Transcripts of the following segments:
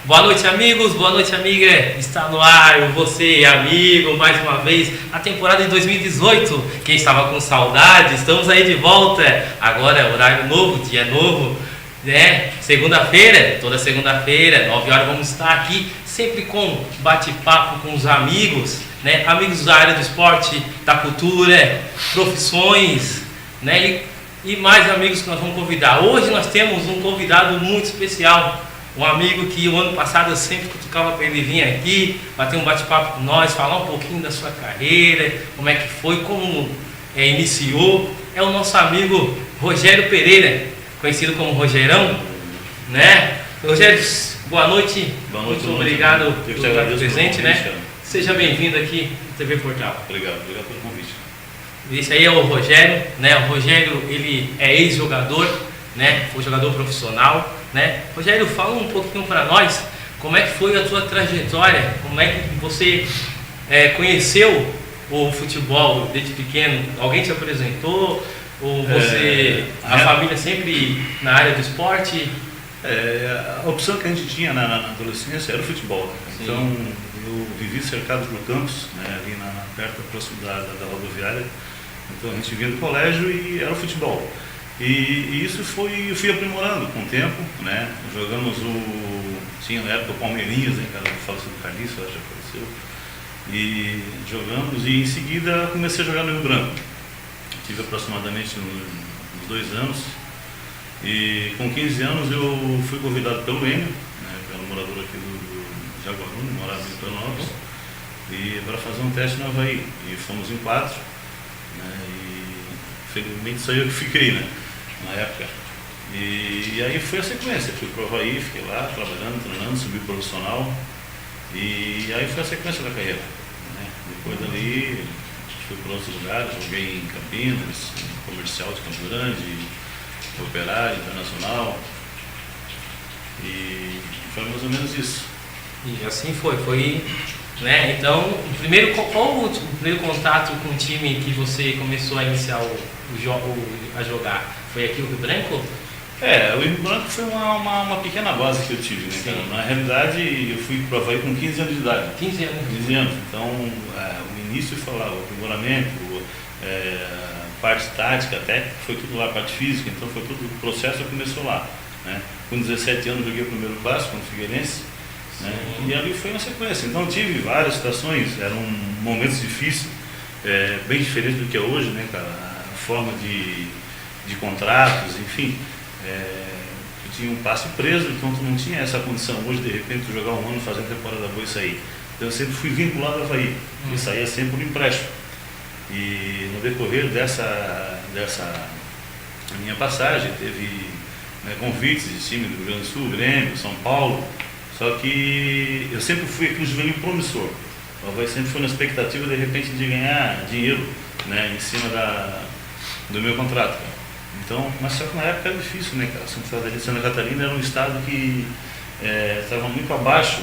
Boa noite, amigos, boa noite, amiga. Está no ar, você, amigo, mais uma vez, a temporada de 2018. Quem estava com saudade, estamos aí de volta. Agora é horário novo, dia novo, né? Segunda-feira, toda segunda-feira, 9 horas, vamos estar aqui, sempre com bate-papo com os amigos, né? Amigos da área do esporte, da cultura, profissões, né? E mais amigos que nós vamos convidar. Hoje nós temos um convidado muito especial. Um amigo que o ano passado eu sempre cutucava para ele vir aqui, bater um bate-papo com nós, falar um pouquinho da sua carreira, como é que foi, como iniciou. É o nosso amigo Rogério Pereira, conhecido como Rogerão, né? Rogério, boa noite. Boa noite. Muito obrigado por estar presente, né? Cara. Seja bem-vindo aqui no TV Portal. Obrigado pelo convite. Esse aí é o Rogério, né? O Rogério, ele é ex-jogador, né? Foi jogador profissional, né? Rogério, fala um pouquinho para nós como é que foi a sua trajetória, como é que você conheceu o futebol desde pequeno. Alguém te apresentou ou você, a família sempre na área do esporte? A opção que a gente tinha na adolescência era o futebol, né? Então eu vivi cercado por campos, né? Ali perto próximo da rodoviária. Então a gente vinha do colégio e era o futebol. E isso eu fui aprimorando com o tempo, né? Jogamos tinha na época o Palmeirinhas, né, cara, do falecido Carliço, acho que apareceu. E jogamos e em seguida comecei a jogar no Rio Branco. Tive aproximadamente uns 2 anos. E com 15 anos eu fui convidado pelo Enio, né, pelo morador aqui do Jaguaruna, morava em Pelotas, e para fazer um teste no Havaí. E fomos em 4, né, e felizmente só eu que fiquei, né, na época. E aí foi a sequência, fui para o Havaí, fiquei lá trabalhando, treinando, subi profissional, e aí foi a sequência da carreira, né. Depois dali fui para outros lugares, joguei em Campinas, em Comercial de Campo Grande, Operário, Internacional, e foi mais ou menos isso. E assim foi, né? Então, qual o primeiro contato com o time que você começou a iniciar a jogar? Foi aqui o Rio Branco? O Rio Branco foi uma pequena base que eu tive, né, cara? Na realidade, eu fui para o Havaí com 15 anos de idade. 15 anos. 15 anos. Então, o início foi lá, o aprimoramento, parte tática, técnica, foi tudo lá, parte física, então foi tudo, o processo começou lá, né? Com 17 anos joguei o primeiro clássico contra o Figueirense, né? E ali foi uma sequência. Então tive várias situações, eram momentos difíceis, bem diferentes do que é hoje, né, cara? A forma de contratos, enfim, tu tinha um passe preso, então tu não tinha essa condição. Hoje, de repente, tu jogar um ano, fazer uma temporada boa e sair. Então eu sempre fui vinculado ao Havaí, e saía sempre por empréstimo. E no decorrer dessa minha passagem, teve, né, convites de time do Rio Grande do Sul, Grêmio, São Paulo, só que eu sempre fui aquele juvenil promissor. O Havaí sempre foi na expectativa, de repente, de ganhar dinheiro, né, em cima do meu contrato. Então, mas só que na época era difícil, né, cara? Santa Catarina era um estado que estava muito abaixo,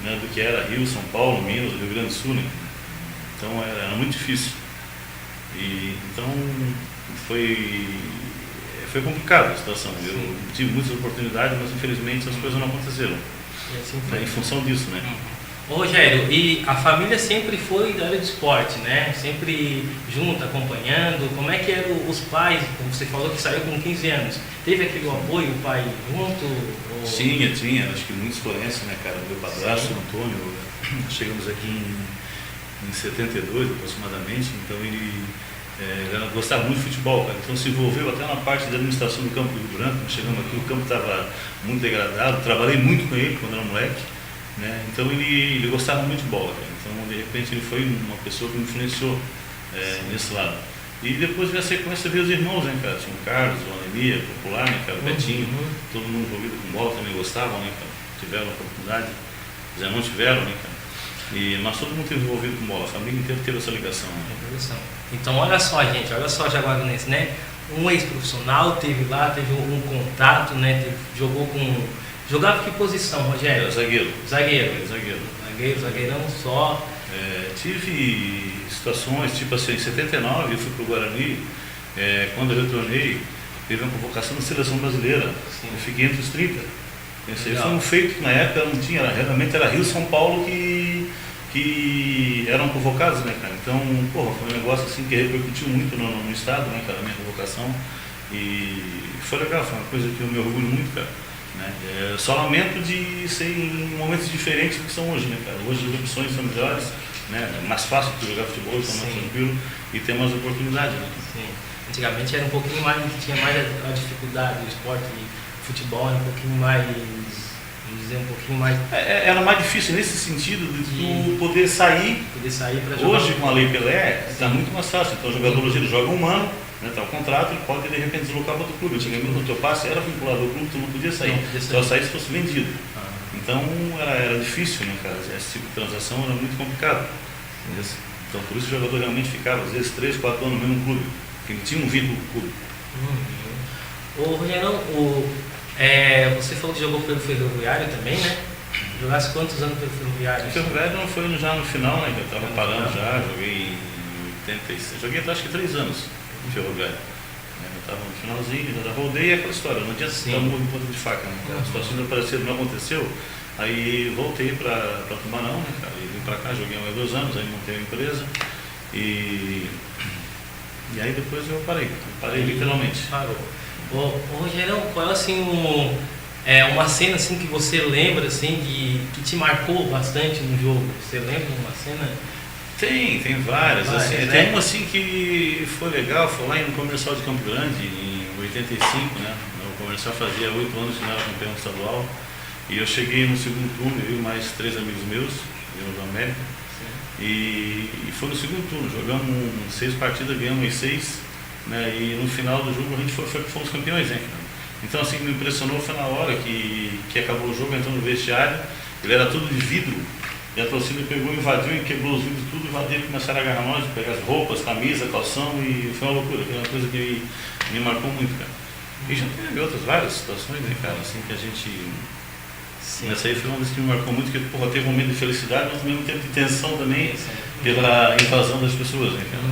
né, do que era Rio, São Paulo, Minas, Rio Grande do Sul, né? Então era muito difícil. Então foi complicada a situação. Eu tive muitas oportunidades, mas infelizmente as coisas não aconteceram. Assim Em função disso, né? Ô, Rogério, e a família sempre foi da área de esporte, né? Sempre junto, acompanhando. Como é que eram os pais? Como você falou que saiu com 15 anos. Teve aquele apoio, o pai junto? Ou... Tinha. Acho que muitos conhecem, né, cara? Meu padrasto, Antônio. Chegamos aqui em 72 aproximadamente, então ele gostava muito de futebol, cara. Então se envolveu até na parte da administração do campo do Rio Branco. Chegamos aqui, o campo estava muito degradado, trabalhei muito com ele quando era moleque, né? Então ele gostava muito de bola, cara. Então de repente ele foi uma pessoa que me influenciou nesse lado. E depois veio a sequência, veio os irmãos, né, cara? Tinha o Carlos, o Anemia, o Popular, né, cara? O Betinho, todo mundo envolvido com bola também gostavam, né, cara? Tiveram a oportunidade, já não tiveram, né, cara? Mas todo mundo esteve envolvido com bola, a família inteira teve essa ligação, né? Então olha só, gente, olha só, Jaguarunense, né? Um ex-profissional teve um contato, né? Jogava que posição, Rogério? Era zagueiro. Zagueirão só. Tive situações, tipo assim, em 79 eu fui para o Guarani, quando eu retornei, teve uma convocação da seleção brasileira. Sim. Eu fiquei entre os 30. Esse aí foi um feito que na época não tinha, realmente era Rio e São Paulo que eram convocados, né, cara? Então, porra, foi um negócio assim que repercutiu muito no estado, né, cara, a minha convocação. E foi legal, foi uma coisa que eu me orgulho muito, cara. Né? Só lamento de ser em momentos diferentes do que são hoje, né, cara? Hoje as opções são melhores, né? É mais fácil de jogar futebol, está mais tranquilo e tem mais oportunidade, né? Sim. Antigamente era um pouquinho mais, tinha mais a dificuldade, o esporte, o futebol era um pouquinho mais, vamos dizer, um pouquinho mais... Era mais difícil nesse sentido de tu poder sair para jogar. Hoje, com a Lei Pelé, está muito mais fácil. Então o jogador hoje ele joga um ano, né, tá o contrato, ele pode de repente deslocar para outro clube. Antigamente no teu passe era vinculado ao clube, tu não podia sair. Só sair se fosse vendido. Então era difícil, né, cara? Esse tipo de transação era muito complicado. Entendeu? Então por isso o jogador realmente ficava, às vezes, 3, 4 anos no mesmo clube, porque ele tinha um vínculo com o clube. Ô Rogério, você falou que jogou pelo Ferroviário também, né? Jogasse quantos anos pelo Ferroviário? O Ferroviário não foi já no final, né? Eu estava parando já, joguei em 86. Joguei acho que 3 anos no Ferroviário. Eu estava no finalzinho, já rodei aquela história, não adianta dar um ponto de faca, né? A situação do parecido não aconteceu, aí voltei para Tubarão, né, cara? E vim para cá, joguei mais 2 anos, aí montei a empresa e aí depois eu parei literalmente. Parou. Ô Rogério, qual é assim uma cena assim que você lembra assim que te marcou bastante no jogo? Você lembra uma cena? Tem várias assim, né? Tem uma assim que foi legal, foi lá no Comercial de Campo Grande, em 85, né? O Comercial fazia 8 anos que não era campeão estadual, e eu cheguei no segundo turno, eu e mais 3 amigos meus, eu do América, e foi no segundo turno, jogamos 6 partidas, ganhamos 6, né? E no final do jogo a gente fomos campeões, né? Então assim, me impressionou foi na hora que acabou o jogo, entrou no vestiário, ele era tudo de vidro, e a torcida pegou, invadiu e quebrou os vidros tudo, invadiram e começaram a agarrar nós, pegar as roupas, camisa, calção, e foi uma loucura, foi uma coisa que me marcou muito, cara. E já teve outras várias situações, né, cara, assim, que a gente... Sim. Essa aí foi uma das que me marcou muito, que porra, teve um momento de felicidade, mas ao mesmo tempo de tensão também, pela invasão das pessoas, né, cara.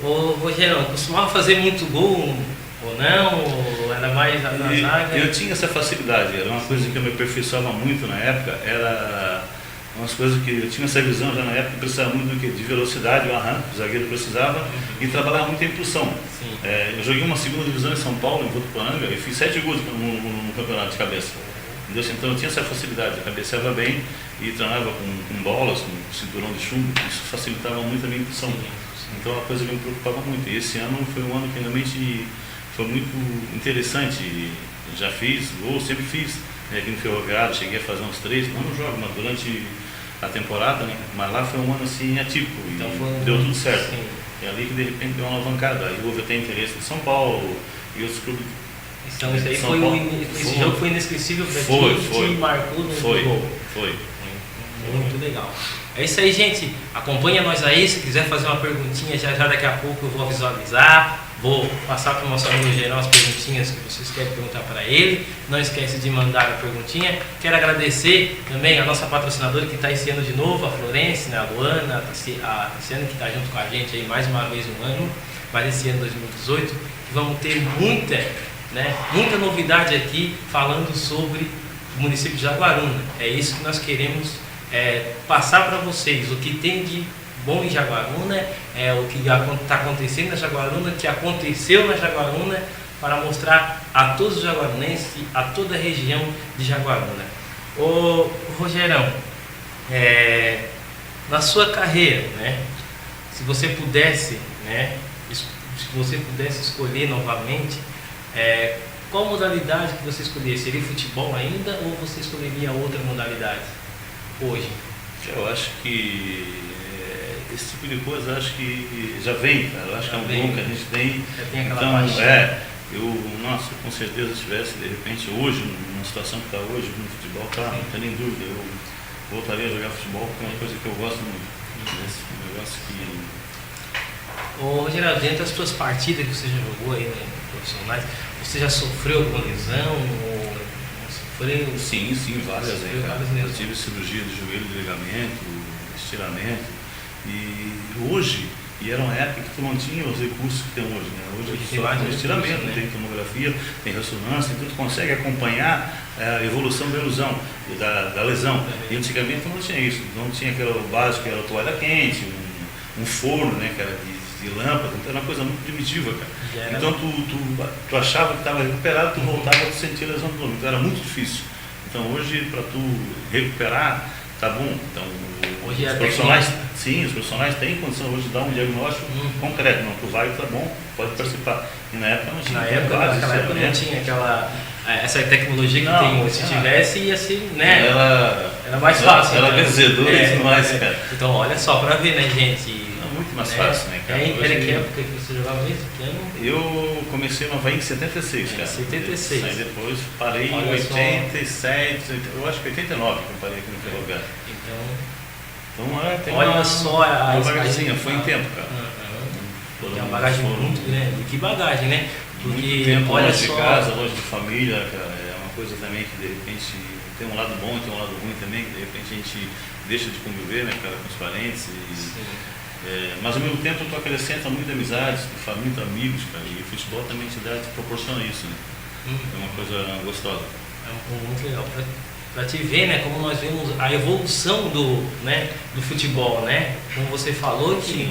Ô Rogério, costumava fazer muito gol ou não? Ou era mais na zaga? Eu tinha essa facilidade, era uma coisa que eu me aperfeiçoava muito na época, era umas coisas que eu tinha essa visão já na época, precisava muito de velocidade, o arranque, o zagueiro precisava, e trabalhava muito a impulsão. Eu joguei uma segunda divisão em São Paulo, em Votuporanga, e fiz 7 gols no campeonato de cabeça. Entendeu? Então eu tinha essa facilidade, eu cabeceava bem e treinava com bolas, com cinturão de chumbo, isso facilitava muito a minha impulsão. Então é uma coisa que me preocupava muito. E esse ano foi um ano que realmente foi muito interessante. Já fiz gol, sempre fiz. Aqui no Ferroviário, cheguei a fazer uns 3, não jogo, mas durante a temporada, né? Mas lá foi um ano assim atípico, então deu tudo certo. E ali que de repente deu uma alavancada. Aí houve até interesse de São Paulo e outros clubes. Então isso aí esse jogo foi inesquecível para ti, te marcou no gol. Foi. Muito legal. É isso aí, gente. Acompanha nós aí. Se quiser fazer uma perguntinha, já daqui a pouco eu vou visualizar. Vou passar para o nosso amigo geral as perguntinhas que vocês querem perguntar para ele. Não esquece de mandar a perguntinha. Quero agradecer também a nossa patrocinadora que está esse ano de novo, a Florence, né, a Luana, esse ano que está junto com a gente aí mais uma vez um ano, mas esse ano 2018, que vamos ter muita novidade aqui falando sobre o município de Jaguaruna. É isso que nós queremos passar para vocês, o que tem de bom em Jaguaruna, o que está acontecendo na Jaguaruna, que aconteceu na Jaguaruna, para mostrar a todos os jaguarunenses e a toda a região de Jaguaruna. Ô Rogerão, na sua carreira, né, se você pudesse escolher novamente, qual modalidade que você escolheria? Seria futebol ainda ou você escolheria outra modalidade hoje? Eu acho que esse tipo de coisa acho que já vem, cara. Eu acho que é um dom que a gente tem. Tem aquela paixão. Nossa, com certeza se estivesse de repente hoje, numa situação que está hoje no futebol, não tem nem dúvida, eu voltaria a jogar futebol, porque é uma coisa que eu gosto muito. Um negócio que... Ô Geraldo, dentro das suas partidas que você já jogou aí, né, profissionais, você já sofreu alguma lesão ou não sofreu? Sim, várias. Eu tive cirurgia de joelho, de ligamento, estiramento. E hoje E era uma época que tu não tinha os recursos que tem hoje, né? Hoje tu só tem estiramento, né? Tem tomografia, tem ressonância, então tu consegue acompanhar a evolução da ilusão, da lesão. E antigamente não tinha isso, não tinha aquele básico que era toalha quente, um forno, né, que era de lâmpada, então era uma coisa muito primitiva, cara. Então tu achava que estava recuperado, tu voltava a sentir a lesão do novo, então era muito difícil. Então hoje, para tu recuperar, tá bom. Então hoje os profissionais, sim, os profissionais têm condição hoje de dar um diagnóstico concreto. Não, tu vai, tá bom, pode participar. E na época não tinha. Naquela época não tinha essa tecnologia que tem hoje. Se tivesse, ia ser, né? Era mais fácil. Era vencedor e tudo mais, cara. Então, olha só, para ver, né, gente? Muito mais fácil, né, cara? Era que época que você jogava mesmo? Eu comecei no Havaí em 76, cara. 76. Aí depois parei em 87, eu acho que 89 que eu parei aqui no Ferroviário. Então tem olha só a bagazinha, foi em tempo, cara. Tem uma bagagem muito grande. Que bagagem, né? Porque muito tempo olha longe só... de casa, longe de família, cara. É uma coisa também que de repente tem um lado bom e tem um lado ruim também, que de repente a gente deixa de conviver, né, cara, com os parentes. Mas ao mesmo tempo tu acrescenta muita amizade, tu faz muito amigos, cara, e o futebol também te proporciona isso, né? É uma coisa gostosa. É muito legal. Para te ver, né, como nós vemos a evolução do futebol, né? Como você falou que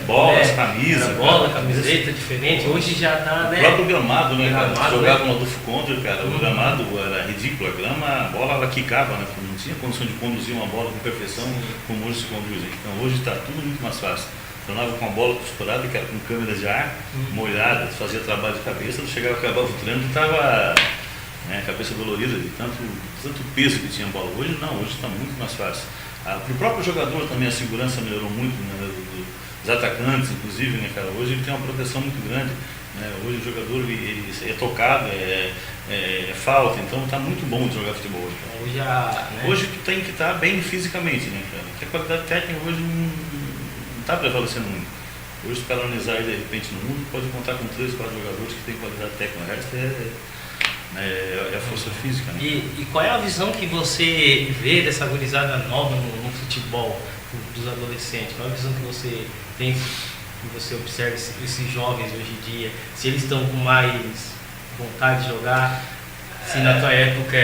bolas, camisa, bola, camiseta diferente, hoje já tá, né? O próprio gramado, né, cara? Jogava no Adolfo Contra, cara, o gramado era ridículo, a bola ela quicava, né? Não tinha condição de conduzir uma bola com perfeição como hoje se conduz. Então hoje está tudo muito mais fácil. Treinava com a bola costurada, que era com câmera de ar, molhada, fazia trabalho de cabeça, chegava, acabava o treino e estava cabeça dolorida de tanto peso que tinha a bola. Hoje não, hoje está muito mais fácil. Para o próprio jogador também a segurança melhorou muito, né, dos atacantes, inclusive, né, cara? Hoje ele tem uma proteção muito grande. Né? Hoje o jogador ele é tocado, é falta, então está muito bom de jogar futebol hoje. Hoje tu tem que estar bem fisicamente, né, cara? Porque a qualidade técnica hoje não está prevalecendo muito. Hoje, se para analisar aí, de repente no mundo, pode contar com 3, 4 jogadores que têm qualidade técnica. O resto é a força física, né? E qual é a visão que você vê dessa gurizada nova no futebol, dos adolescentes? Qual é a visão que você tem, que você observa esses jovens hoje em dia? Se eles estão com mais vontade de jogar, se na tua época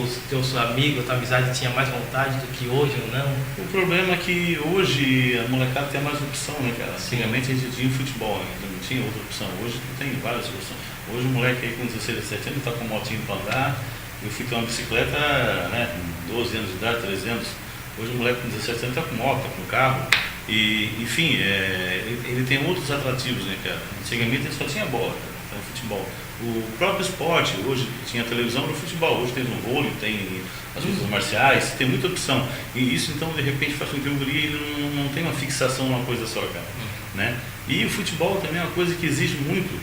os teus amigos, a tua amizade tinha mais vontade do que hoje ou não? O problema é que hoje a molecada tem mais opção, né, cara? Antigamente a gente tinha futebol, né? Então não tinha outra opção. Hoje tem várias opções. Hoje o moleque aí com 16, 17 anos está com motinho para andar. Eu fui ter uma bicicleta, né, com 12 anos de idade, 13 anos. Hoje o moleque com 17 anos está com moto, está com carro. E, enfim, ele tem outros atrativos, né, cara? Antigamente ele só tinha bola, cara. Então, futebol. O próprio esporte, hoje tinha televisão no futebol, hoje tem no vôlei, tem as lutas marciais, tem muita opção. E isso então de repente faz com que o guri ele não tenha uma fixação numa coisa só, cara. Né? E o futebol também é uma coisa que exige muito,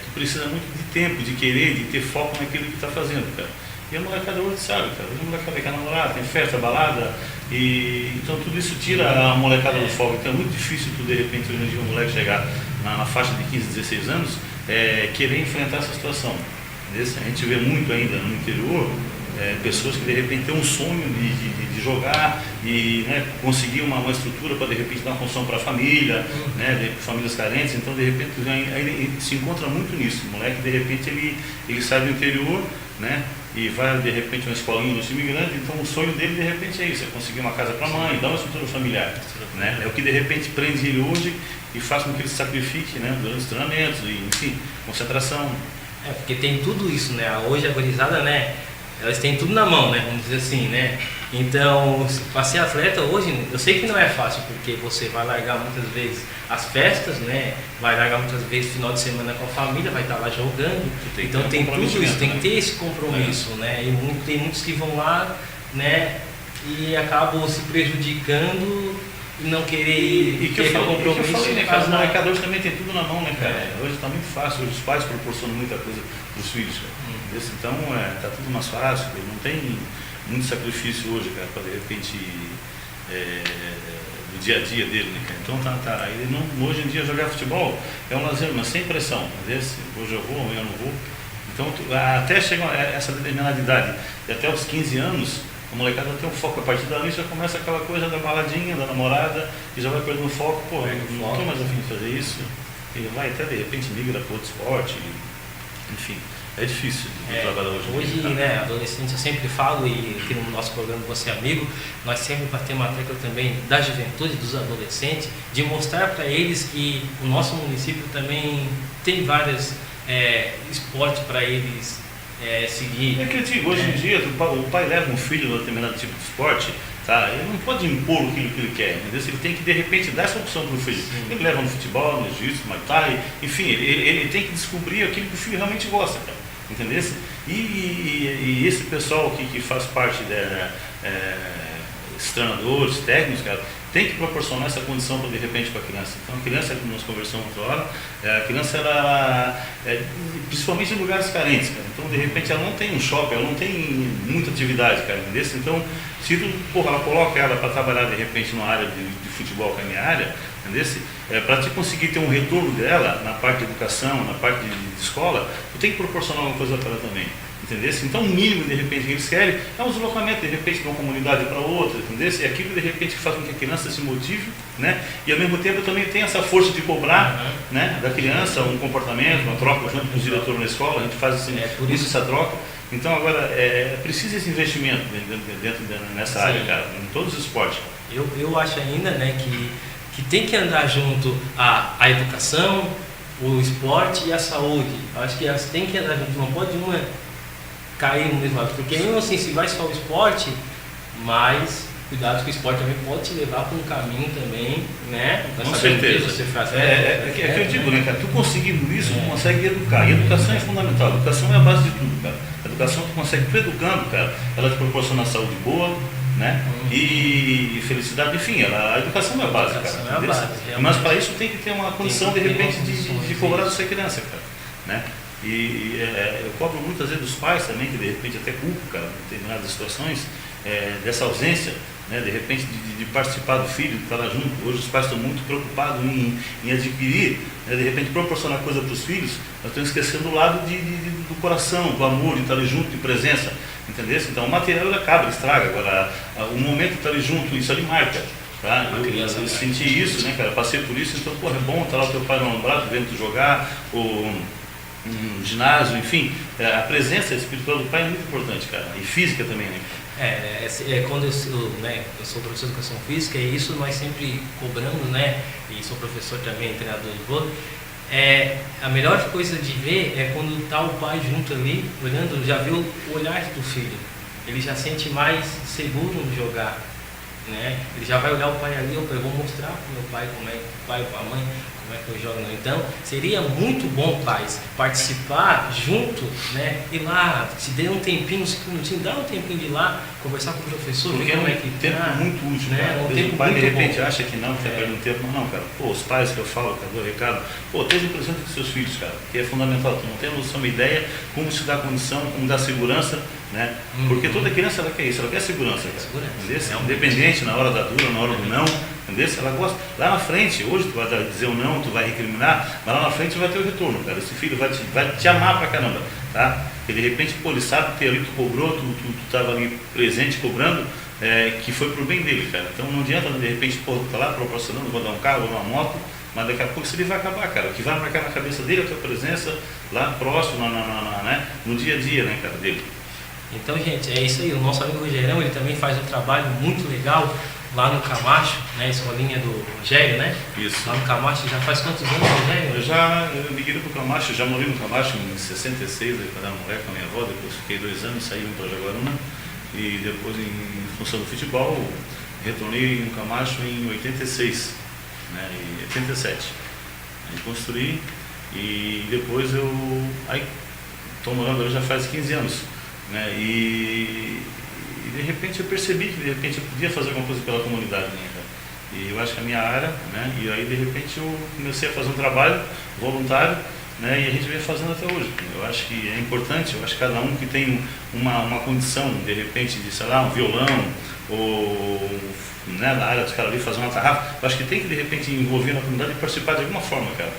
tu precisa muito de tempo, de querer, de ter foco naquilo que está fazendo, cara. E a molecada hoje sabe, cara. Hoje a molecada quer namorar, tem festa, balada, e então tudo isso tira a molecada do foco. Então é muito difícil tu de repente hoje em dia um moleque chegar na faixa de 15, 16 anos, querer enfrentar essa situação. A gente vê muito ainda no interior pessoas que de repente têm um sonho de jogar e, né, conseguir uma estrutura para de repente dar uma função para a família, né, famílias carentes. Então de repente ele se encontra muito nisso. O moleque de repente ele sai do interior, né, e vai de repente uma escolinha no time grande. Então o sonho dele de repente é isso, é conseguir uma casa para a mãe, dar uma estrutura familiar, né? É o que de repente prende ele hoje e faz com que ele se sacrifique, né, durante os treinamentos, e, enfim, concentração. Porque tem tudo isso, né? Hoje a gurizada, né, elas têm tudo na mão, né, vamos dizer assim, né? Então, para ser atleta hoje, eu sei que não é fácil, porque você vai largar muitas vezes as festas, né? Vai largar muitas vezes final de semana com a família, vai estar lá jogando. Então tem tudo isso, tem que ter esse compromisso, né? E tem muitos que vão lá, né, e acabam se prejudicando e não querer ir. E que eu falei, né, cara? Os molecadores também tem tudo na mão, né, cara? Hoje está muito fácil, hoje os pais proporcionam muita coisa para os filhos, cara. Então está tudo mais fácil, não tem muito sacrifício hoje, cara, para de repente do dia a dia dele, né, cara? Então ele não, hoje em dia jogar futebol é um lazer, mas sem pressão. Às vezes hoje eu vou, amanhã eu não vou. Então até chegar essa determinada idade, e até os 15 anos, A molecada tem um foco, a partir dali já começa aquela coisa da baladinha, da namorada, e já vai perdendo o foco, pô, não estou mais afim de fazer isso, e vai até de repente migra para outro esporte, enfim, é difícil de trabalhar hoje. Hoje, né, adolescente, eu sempre falo, e aqui no nosso programa Você é Amigo, nós sempre batemos uma tecla também da juventude, dos adolescentes, de mostrar para eles que o nosso município também tem vários esportes para eles seguir. É que eu digo, hoje em dia, o pai leva um filho a determinado tipo de esporte, tá? Ele não pode impor aquilo que ele quer, entendeu? Ele tem que, de repente, dar essa opção para o filho. Sim. Ele leva no futebol, no jiu-jitsu, no muay thai, enfim, ele tem que descobrir aquilo que o filho realmente gosta, cara, entendeu? E esse pessoal que faz parte esses treinadores, técnicos, cara, tem que proporcionar essa condição para, de repente, para a criança. Então, a criança, como nós conversamos outra hora, a criança, principalmente em lugares carentes, cara. Então, de repente, ela não tem um shopping, ela não tem muita atividade, cara, entendeu? Então, se ela coloca ela para trabalhar, de repente, numa área de futebol, que é a minha área, entendeu? Para te conseguir ter um retorno dela na parte de educação, na parte de escola, tu tem que proporcionar uma coisa para ela também. Entendeu? Então, o mínimo, de repente, que eles querem é um deslocamento, de repente, de uma comunidade para outra, entendeu? É aquilo, de repente, que faz com que a criança se motive, né? E, ao mesmo tempo, também tem essa força de cobrar, né, da criança um comportamento, uma troca junto com os diretores na escola, a gente faz assim, por isso essa troca. Então, agora, precisa esse investimento nessa área, cara, em todos os esportes. Eu acho ainda, né, que tem que andar junto a educação, o esporte e a saúde. Eu acho que elas têm que andar junto, não pode uma cair no mesmo lado, porque mesmo assim, se vai só o esporte, mas cuidado que o esporte também pode te levar para um caminho também, né? Com certeza. Você faz, que eu digo, né, cara? Tu conseguindo isso, tu consegue educar. E a educação é fundamental. A educação é a base de tudo, cara. A educação tu consegue, tu educando, cara, ela te proporciona saúde boa, né? E felicidade, enfim, a educação é a base, cara. É a base, mas para isso tem que ter uma condição, de repente, de cobrar dessa criança, cara, né? Eu cobro muitas vezes dos pais também, que de repente até culpo, cara, em determinadas situações, dessa ausência, né, de repente de participar do filho, de estar lá junto. Hoje os pais estão muito preocupados em adquirir, né, de repente proporcionar coisa para os filhos, nós estamos esquecendo o lado do coração, do amor, de estar ali junto, de presença, entendeu? Então o material ele acaba, ele estraga, agora o momento de estar ali junto, isso ali marca. Tá? Eu senti isso, né, cara, passei por isso, então, porra, é bom estar lá o teu pai no lembrado, vendo tu jogar, um ginásio, enfim, a presença espiritual do pai é muito importante, cara, e física também, né? Quando eu sou professor de educação física, e isso nós sempre cobramos, né, e sou professor também, treinador de vôlei, a melhor coisa de ver é quando está o pai junto ali, olhando, já vê o olhar do filho, ele já sente mais seguro no jogar, né? Ele já vai olhar o pai ali, eu vou mostrar para o meu pai como é que o pai, a mãe, como é que eu jogo. Então, seria muito bom, pais, participar junto, né? Ir lá, se der um tempinho, 5 minutinhos, dá um tempinho de ir lá, conversar com o professor, porque ver como é que tempo muito útil, né? Cara. O pai de repente acha que não, que está perdendo tempo, mas não, cara. Pô, os pais que eu falo, que eu dou recado, esteja presente com seus filhos, cara, que é fundamental. Tu não tem noção, uma ideia, como te dar condição, como dar segurança, né? Porque toda criança ela quer isso, ela quer segurança, cara. Independente na hora da dura, na hora do não, entendeu? Ela gosta. Lá na frente, hoje tu vai dizer um não, tu vai recriminar, mas lá na frente vai ter o retorno, cara. Esse filho vai te amar pra caramba, tá? Porque de repente, pô, ele sabe que ali tu cobrou, tu estava ali presente cobrando, que foi pro bem dele, cara. Então não adianta, de repente, pô, tu tá lá proporcionando, vou dar um carro, vou dar uma moto, mas daqui a pouco isso ali vai acabar, cara. O que vai marcar na cabeça dele é a tua presença lá próximo, né? No dia a dia, né, cara, dele. Então, gente, é isso aí. O nosso amigo Rogerão, ele também faz um trabalho muito legal lá no Camacho, né? Escolinha do Rogério, né? Isso. Lá no Camacho, já faz quantos anos, Rogério? Eu migrei pro Camacho, já morei no Camacho em 66, quando era moleque com a minha avó, depois fiquei 2 anos, saí para Jaguaruna, e depois, em função do futebol, retornei no Camacho em 86, né? E 87. Aí construí, e depois aí estou morando ali já faz 15 anos. Né? E de repente eu percebi que de repente eu podia fazer alguma coisa pela comunidade, né, cara? E eu acho que a minha área, né? E aí de repente eu comecei a fazer um trabalho voluntário, né? E a gente vem fazendo até hoje. Eu acho que é importante, eu acho que cada um que tem uma condição, de repente, de, sei lá, um violão, ou, né, na área dos caras ali fazer uma tarrafa, eu acho que tem que de repente envolver na comunidade e participar de alguma forma, cara.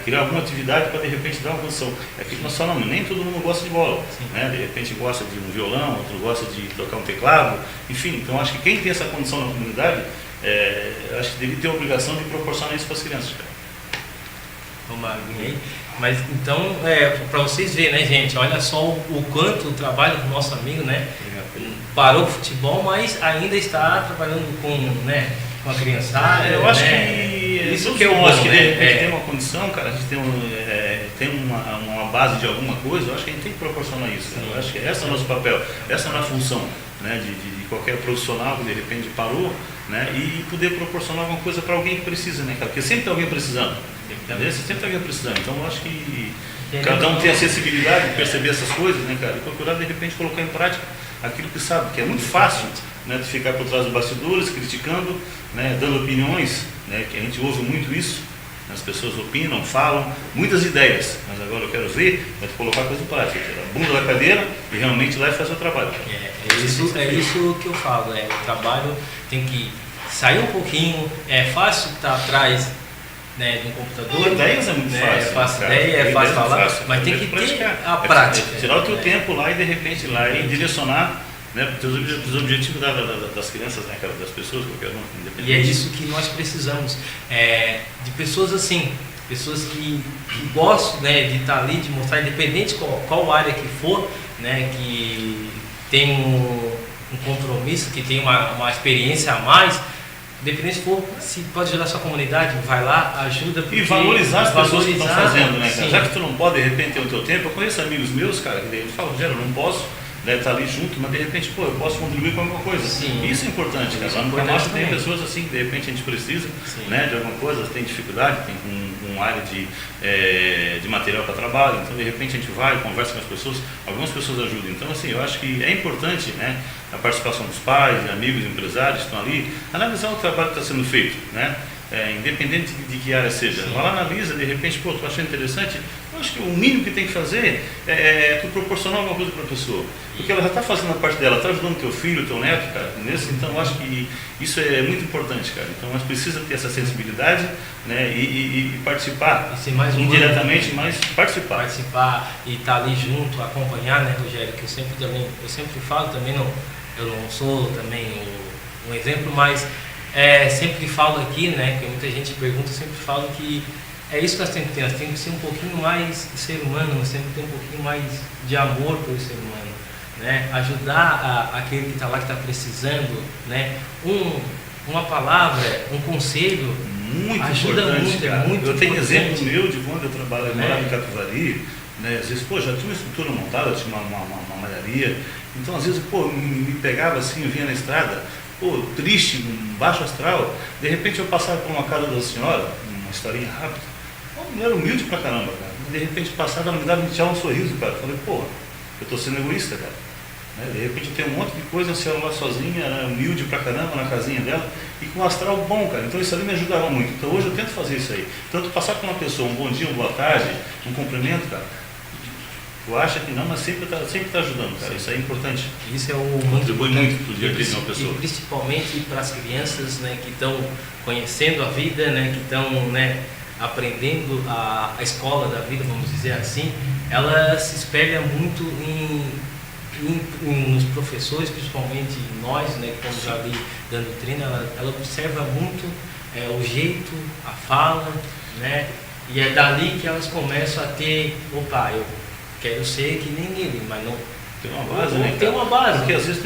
criar alguma atividade para de repente dar uma condição. É que nós falamos, nem todo mundo gosta de bola, né? De repente gosta de um violão, outro gosta de tocar um teclado, enfim. Então acho que quem tem essa condição na comunidade, acho que deve ter a obrigação de proporcionar isso para as crianças. Mas então, para vocês verem, né, gente, olha só o quanto o trabalho do nosso amigo, né, parou o futebol, mas ainda está trabalhando com a criançada. Eu acho que isso que eu acho que tem uma condição, cara, a gente tem uma base de alguma coisa, eu acho que a gente tem que proporcionar isso. Eu acho que esse é o nosso papel, essa é a nossa função, né, de qualquer profissional que de repente parou, né, e poder proporcionar alguma coisa para alguém que precisa, né, cara, porque sempre tem alguém precisando. Sempre tem alguém precisando. Então eu acho que cada um tem a sensibilidade de perceber essas coisas, né, cara, e procurar de repente colocar em prática aquilo que sabe, que é muito fácil, né, de ficar por trás dos bastidores, criticando, né, dando opiniões, né, que a gente ouve muito isso, né, as pessoas opinam, falam, muitas ideias, mas agora eu quero ver, colocar a coisa em prática, a bunda da cadeira e realmente ir lá e fazer o trabalho. É isso que eu falo, o trabalho tem que sair um pouquinho, é fácil estar atrás, né, de um computador. Ideias é muito fácil. É fácil ideia, é fácil falar, mas tem que ter a prática. Tirar o teu tempo lá e de repente ir lá e direcionar, né, os objetivos das crianças, né, cara, das pessoas, qualquer um, independente. E é isso que nós precisamos, de pessoas assim, pessoas que gostam, né, de estar ali, de mostrar, independente qual área que for, né, que tem um compromisso, que tem uma experiência a mais. Independente se pode ajudar a sua comunidade, vai lá, ajuda. E valorizar as pessoas que estão fazendo, né, cara? Já que tu não pode, de repente, ter o teu tempo, eu conheço amigos meus, cara, que eles falam, Rogério, eu não posso estar ali junto, mas de repente, eu posso contribuir com alguma coisa. Sim. Isso é importante, cara. Lá no Camacho tem pessoas assim que de repente a gente precisa, né, de alguma coisa, tem dificuldade, tem uma área de material para trabalho, então de repente a gente vai, conversa com as pessoas, algumas pessoas ajudam. Então assim, eu acho que é importante, né, a participação dos pais, amigos, empresários que estão ali, analisar o trabalho que está sendo feito, né? Independente de que área seja. Vai lá, analisa, de repente, tu achando interessante, eu acho que o mínimo que tem que fazer é tu proporcionar alguma coisa para a pessoa. Porque ela já está fazendo a parte dela, está ajudando teu filho, teu neto, cara, então eu acho que isso é muito importante, cara. Então nós precisamos ter essa sensibilidade, né, e participar, e mais indiretamente, mas participar. Participar e estar ali junto, acompanhar, né, Rogério, que eu sempre falo também, eu não sou também um exemplo, mas sempre falo aqui, né, que muita gente pergunta, eu sempre falo que é isso que nós temos que ter, nós temos que ser um pouquinho mais ser humano, nós temos que ter um pouquinho mais de amor pelo ser humano, né, ajudar aquele que está lá, que está precisando, né, uma palavra, um conselho, muito ajuda importante, muito, cara. muito eu tenho importante. exemplo meu de quando eu trabalho morava em Capivari, né, às vezes, já tinha uma estrutura montada, tinha uma malharia, então às vezes, me pegava assim, eu vinha na estrada, triste, baixo astral, de repente eu passava por uma casa da senhora, uma historinha rápida, uma mulher humilde pra caramba, cara, de repente passava, ela me tinha um sorriso, cara, eu falei, eu tô sendo egoísta, cara, né? De repente tem um monte de coisa, se ela lá sozinha, era humilde pra caramba na casinha dela, e com um astral bom, cara, então isso ali me ajudava muito, então hoje eu tento fazer isso aí, tanto passar por uma pessoa, um bom dia, uma boa tarde, um cumprimento, cara, tu acha que não, mas sempre tá ajudando, cara. Isso é importante. Isso é contribui muito para o dia a dia de uma pessoa. E principalmente para as crianças, né, que estão conhecendo a vida, né, que estão, né, aprendendo a escola da vida, vamos dizer assim, ela se espelha muito nos professores, principalmente nós, né, que estamos ali dando treino, ela observa muito o jeito, a fala, né, e é dali que elas começam a ter, eu quero ser que nem ele, mas não tem uma base, né? Tem uma base. Porque às vezes,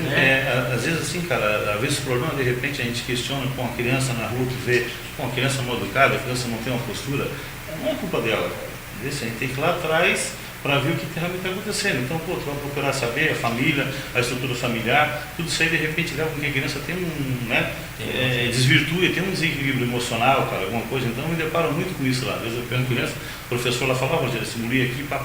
às vezes assim, cara, às vezes o problema, de repente a gente questiona com uma criança na rua, tu vê, uma criança mal educada, a criança não tem uma postura, não é culpa dela, cara. A gente tem que ir lá atrás para ver o que realmente está acontecendo. Então, tu vai procurar saber a família, a estrutura familiar, tudo isso aí de repente leva com que a criança tenha desvirtue, tem um desequilíbrio emocional, cara, alguma coisa. Então, eu me deparo muito com isso lá. Às vezes eu pego criança, o professor lá fala, Rogério, esse guri aqui, tá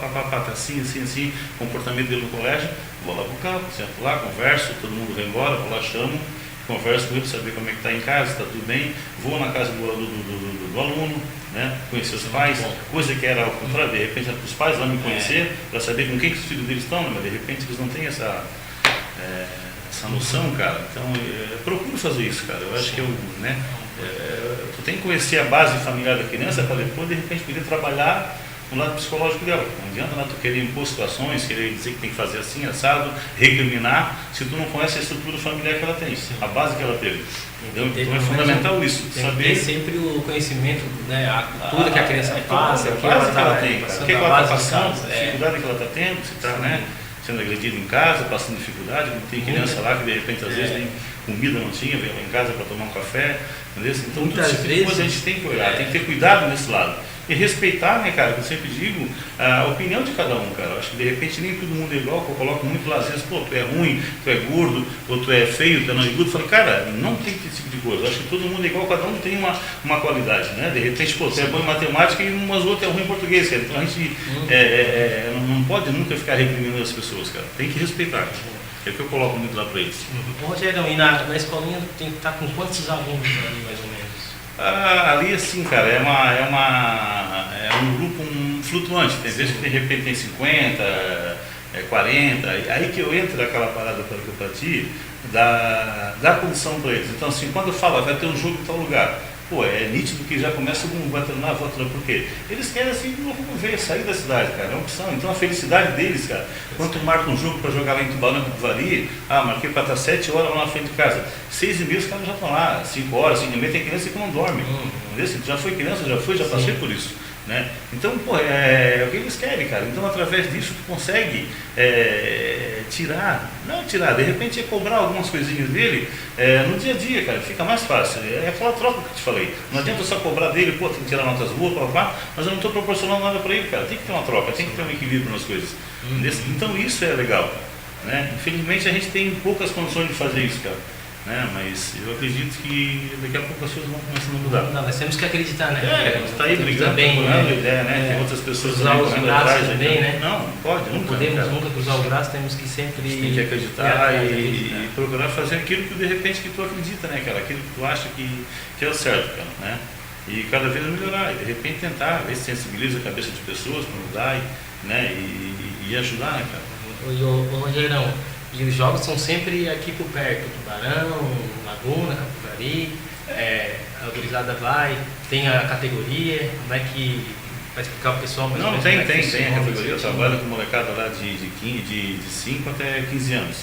assim, comportamento dele no colégio, vou lá pro campo, sento lá, converso, todo mundo vai embora, vou lá, chamo, converso com ele, saber como é que está em casa, está tudo bem, vou na casa do aluno, né, conhecer os pais, coisa que era ao contrário, de repente os pais lá me conhecer, para saber com quem que os filhos deles estão, mas de repente eles não têm essa noção, cara. Então, eu procuro fazer isso, cara. Eu acho que tu tem que conhecer a base familiar da criança para depois, de repente, poder trabalhar no lado psicológico dela. Não adianta tu querer impor situações, querer dizer que tem que fazer assim, assado, recriminar, se tu não conhece a estrutura familiar que ela tem, a base que ela teve. Então é fundamental isso, saber sempre o conhecimento, né, a cultura que a criança passa, a base que ela tem, o que ela está passando, a dificuldade que ela está tendo, se está sendo agredida em casa, passando dificuldade, tem criança lá que de repente às vezes nem comida não tinha, veio lá em casa para tomar um café, entendeu? Então muitas vezes a gente tem que olhar, tem que ter cuidado nesse lado. E respeitar, né, cara, que eu sempre digo, a opinião de cada um, cara. Eu acho que de repente nem todo mundo é igual, eu coloco muito lá, às vezes, pô, tu é ruim, tu é gordo, ou tu é feio, tu é narigudo. Eu falo, cara, não tem esse tipo de coisa. Eu acho que todo mundo é igual, cada um tem uma qualidade, né? De repente, pô, tu é bom em matemática e umas outras é ruim em português, cara. Então a gente não pode nunca ficar reprimindo as pessoas, cara. Tem que respeitar. É o que eu coloco muito lá pra eles. Rogério, e na escolinha tem que estar com quantos alunos ali, mais ou menos? Ali assim, cara, é um grupo flutuante, tem vezes que de repente tem 50, 40, aí que eu entro naquela parada para ti, dá condição para eles. Então assim, quando eu falo, vai ter um jogo em tal lugar, pô, é nítido que já começa um vai treinar, vai treinar, por quê? Eles querem assim, ver, sair da cidade, cara, é uma opção. Então a felicidade deles, cara, quando tu marca um jogo para jogar lá em Tubarão, Capivari, marquei para estar 7 horas lá na frente de casa, 6h30 os caras já estão lá, 5 horas, 5h30, tem criança que não dorme, entendeu? Tu já foi criança, já passei por isso, né? Então, pô, é o que eles querem, cara. Então através disso tu consegue de repente cobrar algumas coisinhas dele no dia a dia, cara, fica mais fácil. É aquela troca que eu te falei. Não adianta só cobrar dele, pô, tem que tirar notas boas, mas eu não estou proporcionando nada para ele, cara. Tem que ter uma troca, tem que ter um equilíbrio nas coisas. Então isso é legal, né? Infelizmente a gente tem poucas condições de fazer isso, cara. Mas eu acredito que daqui a pouco as coisas vão começando a mudar. Não, nós temos que acreditar, né? Está aí brigando, procurando ideia, né? Tem outras pessoas cruzar os braços também, né? Não pode, não podemos nunca cruzar o braço, temos que sempre... Tem que acreditar e procurar fazer aquilo que de repente que tu acredita, né, cara? Aquilo que tu acha que é o certo, cara, né? E cada vez melhorar, e de repente tentar, ver se sensibiliza a cabeça de pessoas para mudar, né? E ajudar, né, cara? Ô Rogerão, e os jogos são sempre aqui por perto, Tubarão, Laguna, Capivari, a gurizada vai, tem a categoria, como é que vai explicar o pessoal mais ou menos? Tem a categoria, eu trabalho com molecada lá de 5 até 15 anos.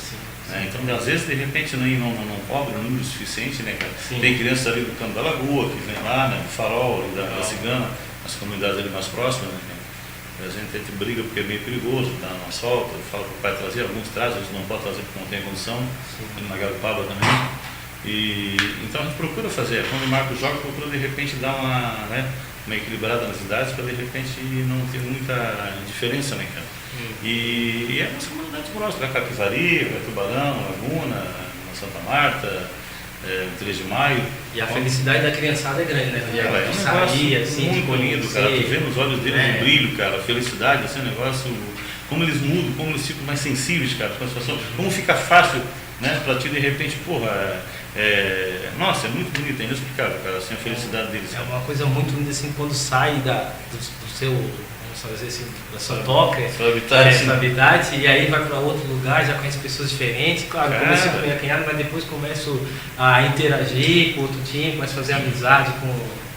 Então, às vezes, de repente, não cobre o número suficiente, né, cara? Sim. Tem crianças ali do Campo da Lagoa, que vem lá, né, do Farol, da Cigana, as comunidades ali mais próximas, né? A gente briga porque é meio perigoso, dá uma solta, fala para o pai trazer, alguns trazem, eles não podem trazer porque não tem condição, na Garopaba também. Então a gente procura fazer, quando marca os jogos, procura de repente dar uma equilibrada nas idades para de repente não ter muita diferença, né, cara? E é umas comunidades próximas, Capivari, Tubarão, Laguna, Santa Marta, 3 de maio. E a felicidade da criançada é grande, né? É um negócio assim, muito bonito, cara. Tu vê nos olhos deles um brilho, cara, a felicidade, assim, um negócio, como eles mudam, como eles ficam mais sensíveis, cara, com a situação, como fica fácil, né, pra ti de repente, porra, nossa, é muito bonito, é inexplicável, cara, assim, a felicidade deles. É uma coisa muito linda, assim, quando sai do seu, vamos dizer assim, da sua toca, sua habitat, e aí vai para outro lugar, já conhece pessoas diferentes, claro, começo com a canhada, mas depois começo a interagir com outro time, começo a fazer amizade com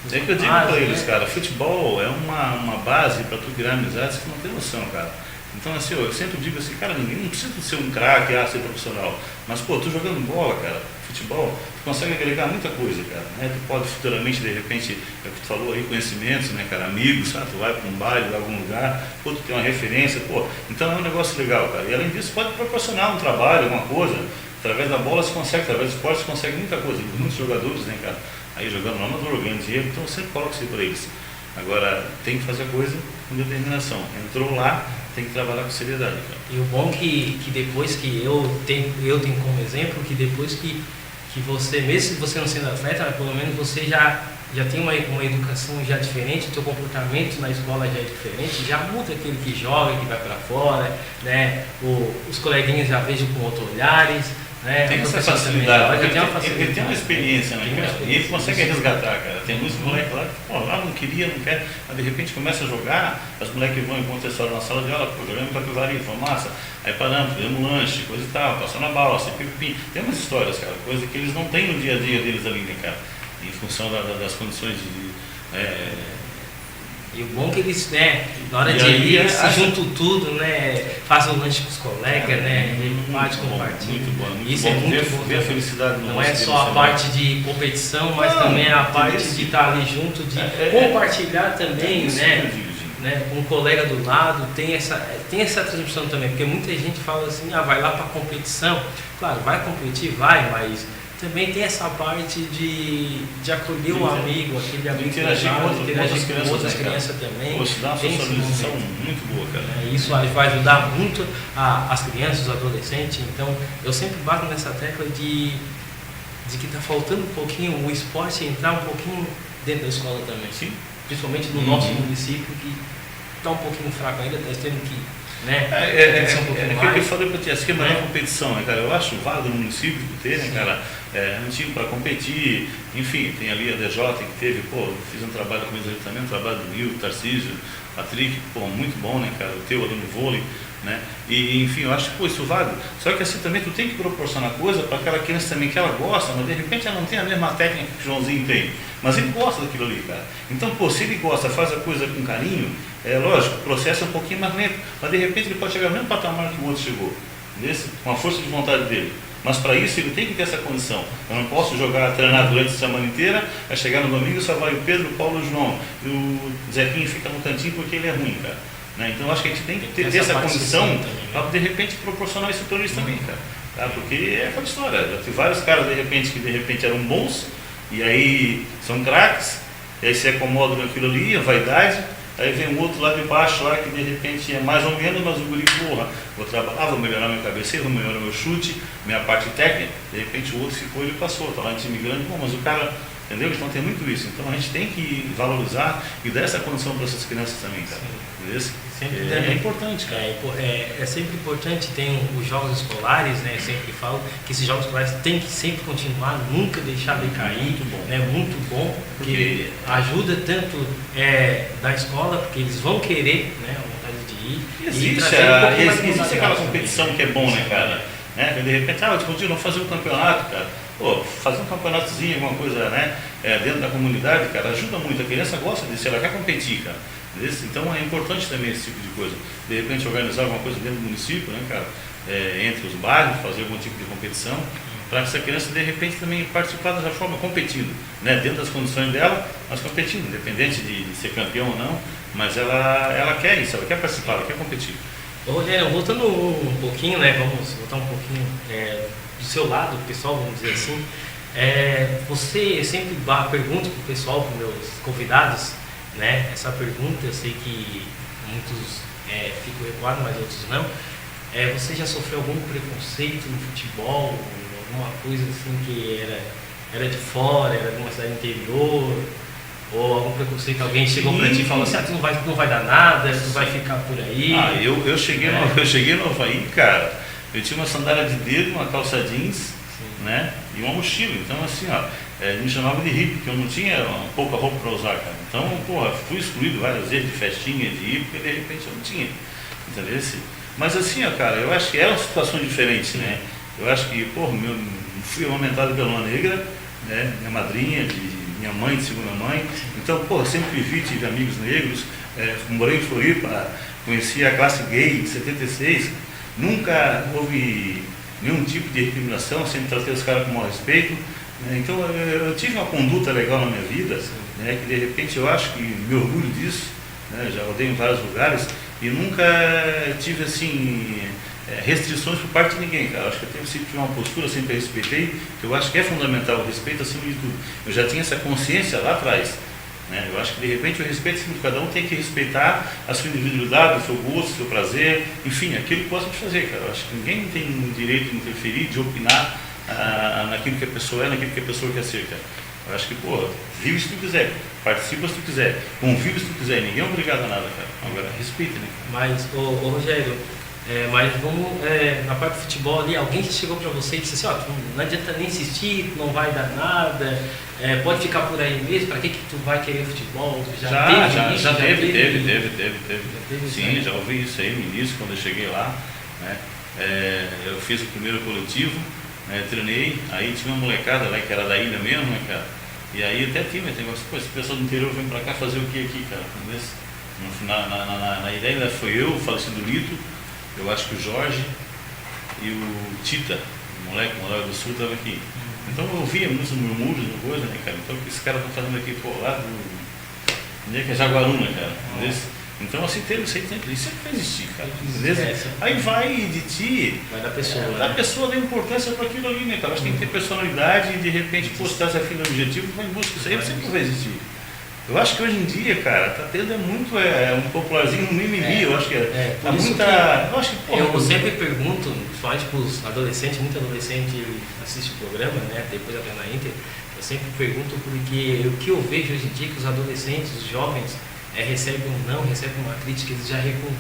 os que eu digo para eles, cara, futebol é uma base para tu criar amizades que não tem noção, cara. Então, assim, eu sempre digo assim, cara, ninguém não precisa ser um craque, ser profissional, mas, pô, tu jogando bola, cara, futebol, tu consegue agregar muita coisa, cara, né? Tu pode futuramente, de repente, é o que tu falou aí, conhecimentos, né, cara, amigos, sabe? Tu vai para um baile, vai a algum lugar, pô, tu tem uma referência, pô, então é um negócio legal, cara, e além disso pode proporcionar um trabalho, alguma coisa, através da bola se consegue, através do esporte se consegue muita coisa, muitos jogadores, né, cara, aí jogando no amador, ganhando dinheiro, então eu sempre coloco isso aí para eles. Agora, tem que fazer a coisa com determinação, entrou lá, tem que trabalhar com seriedade, cara. E o bom que depois que eu tenho como exemplo, que depois que você, mesmo se você não sendo atleta, pelo menos você já tem uma educação já diferente, o teu comportamento na escola já é diferente, já muda aquele que joga, que vai para fora, né? Os coleguinhas já vejam com outros olhares, né? Tem essa facilidade, ele tem uma experiência, né, cara? E ele consegue resgatar, cara. Tem muitos moleques lá que, pô, lá não queria, não quer, mas de repente começa a jogar, as moleques vão e contam a história na sala de aula, pô, jogando capivaria, foi massa, aí paramos, fizemos lanche, coisa e tal, passando a bala, assim, pim. Tem umas histórias, cara, coisa que eles não têm no dia a dia deles ali, né, cara? Em função das condições E o bom que eles, né, na hora de ir, eles se juntam tudo, né, fazem o lanche com os colegas, né, bate, compartilha. Muito bom. Isso é muito bom. Ver a felicidade no não é só a parte de competição, mas também a parte de estar ali junto, de compartilhar também, né, com um colega do lado, tem essa transmissão também, porque muita gente fala assim, vai lá para competição, claro, vai competir, mas também tem essa parte de acolher o amigo, aquele amigo que interagir com outras crianças também. Isso dá uma socialização muito boa, cara. Isso vai ajudar muito as crianças, os adolescentes. Então, eu sempre bato nessa tecla de que está faltando um pouquinho o esporte entrar um pouquinho dentro da escola também. Sim. Principalmente no nosso município, que está um pouquinho fraco ainda, nós temos que... Né? Aquilo que eu falei para ti, esse esquema de competição, né, cara? Eu acho válido no município ter, né, cara? Um time para competir, enfim, tem ali a DJ que teve, pô, fiz um trabalho com eles ali também, um trabalho do Nil, Tarcísio, Patrick, pô, muito bom, né, cara? O teu ali no vôlei, né? E enfim, eu acho que, pô, isso vale. Só que assim também tu tem que proporcionar coisa para aquela criança também que ela gosta, mas de repente ela não tem a mesma técnica que o Joãozinho tem. Mas ele gosta daquilo ali, cara. Então, pô, se ele gosta, faz a coisa com carinho, lógico, o processo é um pouquinho mais lento, mas de repente ele pode chegar no mesmo patamar que o outro chegou, com a força de vontade dele. Mas para isso ele tem que ter essa condição. Eu não posso treinar durante a semana inteira, aí chegar no domingo só vai o Pedro, o Paulo e o João. E o Zequinho fica no cantinho porque ele é ruim, cara. Né? Então acho que a gente tem que ter essa condição para de repente proporcionar isso para eles também, cara. Tá? Porque é aquela história. Já tem vários caras que de repente eram bons, e aí são craques, e aí se acomodam naquilo ali, a vaidade. Aí vem um outro lá de baixo, lá que de repente é mais ou menos, mas o guri, porra, vou trabalhar, vou melhorar meu cabeceio, vou melhorar meu chute, minha parte técnica. De repente o outro ficou e ele passou, tá lá em time grande, bom, mas o cara, entendeu? Então tem muito isso. Então a gente tem que valorizar e dar essa condição para essas crianças também, cara. É importante, cara. É sempre importante, tem os jogos escolares, né? Eu sempre falo que esses jogos escolares tem que sempre continuar, nunca deixar de cair. Muito bom. Né? Muito bom, porque ajuda tanto da escola, porque eles vão querer, né? A vontade de ir. Existe aquela competição que é bom, né, cara? Né? De repente, vamos fazer um campeonato, cara. Pô, fazer um campeonatozinho, alguma coisa, né? Dentro da comunidade, cara, ajuda muito. A criança gosta disso, ela quer competir, cara. Então é importante também esse tipo de coisa. De repente organizar alguma coisa dentro do município, né, cara? Entre os bairros, fazer algum tipo de competição, para essa criança de repente também participar dessa forma, competindo, né? Dentro das condições dela, mas competindo, independente de ser campeão ou não, mas ela quer isso, ela quer participar, ela quer competir. Ô, Rogério, voltando um pouquinho, né? Vamos voltar um pouquinho do seu lado, pessoal, vamos dizer assim. Você sempre pergunta para o pessoal, para os meus convidados, né? Essa pergunta, eu sei que muitos ficam recuados, mas outros não. Você já sofreu algum preconceito no futebol, alguma coisa assim que era de fora, era de uma cidade interior, ou algum preconceito, alguém chegou para ti e falou assim, tu não vai dar nada, tu vai ficar por aí? Eu cheguei no Havaí, cara, eu tinha uma sandália de dedo, uma calça jeans, né? E uma mochila, então assim, me chamavam de hippie, porque eu não tinha pouca roupa para usar, cara. Então, porra, fui excluído várias vezes de festinha, de ir, porque de repente eu não tinha, entendeu? Mas assim, cara, eu acho que era uma situação diferente, né? Eu acho que, porra, fui amamentado pela uma negra, né? Minha madrinha, minha mãe de segunda mãe. Então, porra, sempre tive amigos negros, morei em Floripa, conheci a classe gay de 76, nunca houve nenhum tipo de recriminação, sempre tratei os caras com maior respeito. Né? Então, eu tive uma conduta legal na minha vida, né? Que de repente eu acho que me orgulho disso, né? Já rodei em vários lugares e nunca tive assim restrições por parte de ninguém, cara. Eu acho que eu sempre tive uma postura, sempre respeitei, que eu acho que é fundamental o respeito acima de tudo. Eu já tinha essa consciência lá atrás, né? Eu acho que de repente o respeito acima de cada um tem que respeitar a sua individualidade, o seu gosto, o seu prazer, enfim, aquilo que possa fazer, cara. Eu acho que ninguém tem o direito de interferir, de opinar naquilo que a pessoa é, naquilo que a pessoa quer ser, cara. Eu acho que, pô, vive se tu quiser, participa se tu quiser, convive se tu quiser, ninguém é obrigado a nada, cara. Agora, respeita, né? Mas, ô Rogério, Mas vamos, na parte do futebol ali, alguém que chegou para você e disse assim, não adianta nem insistir, não vai dar nada, pode ficar por aí mesmo, para que tu vai querer futebol? Já teve. Sim, já ouvi isso aí no início, quando eu cheguei lá, né? Eu fiz o primeiro coletivo, né? Treinei, aí tinha uma molecada lá que era da ilha mesmo, né, cara? E aí até tinha negócio, pô, esse pessoal do interior vem pra cá fazer o que aqui, cara? Na ideia ainda foi eu, o falecido Lito, eu acho que o Jorge e o Tita, o moleque do sul, estava aqui. Então eu ouvia muitos murmúrios no coisa, né, cara? Então o que esse cara tá fazendo aqui, pô, lá onde é que é Jaguaruna, cara? Então assim, isso sempre vai existir, cara. Aí vai de ti, vai da pessoa, a pessoa dá importância para aquilo ali, né, cara? Acho que tem que ter personalidade e de repente, pô, se tá se afim do objetivo, vai em busca, isso aí sempre vai existir. Eu acho que hoje em dia, cara, tá tendo muito um popularzinho no mimimi, eu acho que tá muita... Eu sempre pergunto, principalmente para os adolescentes, muito adolescente assiste o programa, né, depois até na Inter, eu sempre pergunto porque o que eu vejo hoje em dia é que os adolescentes, os jovens, recebem um não, recebem uma crítica, eles já recuam.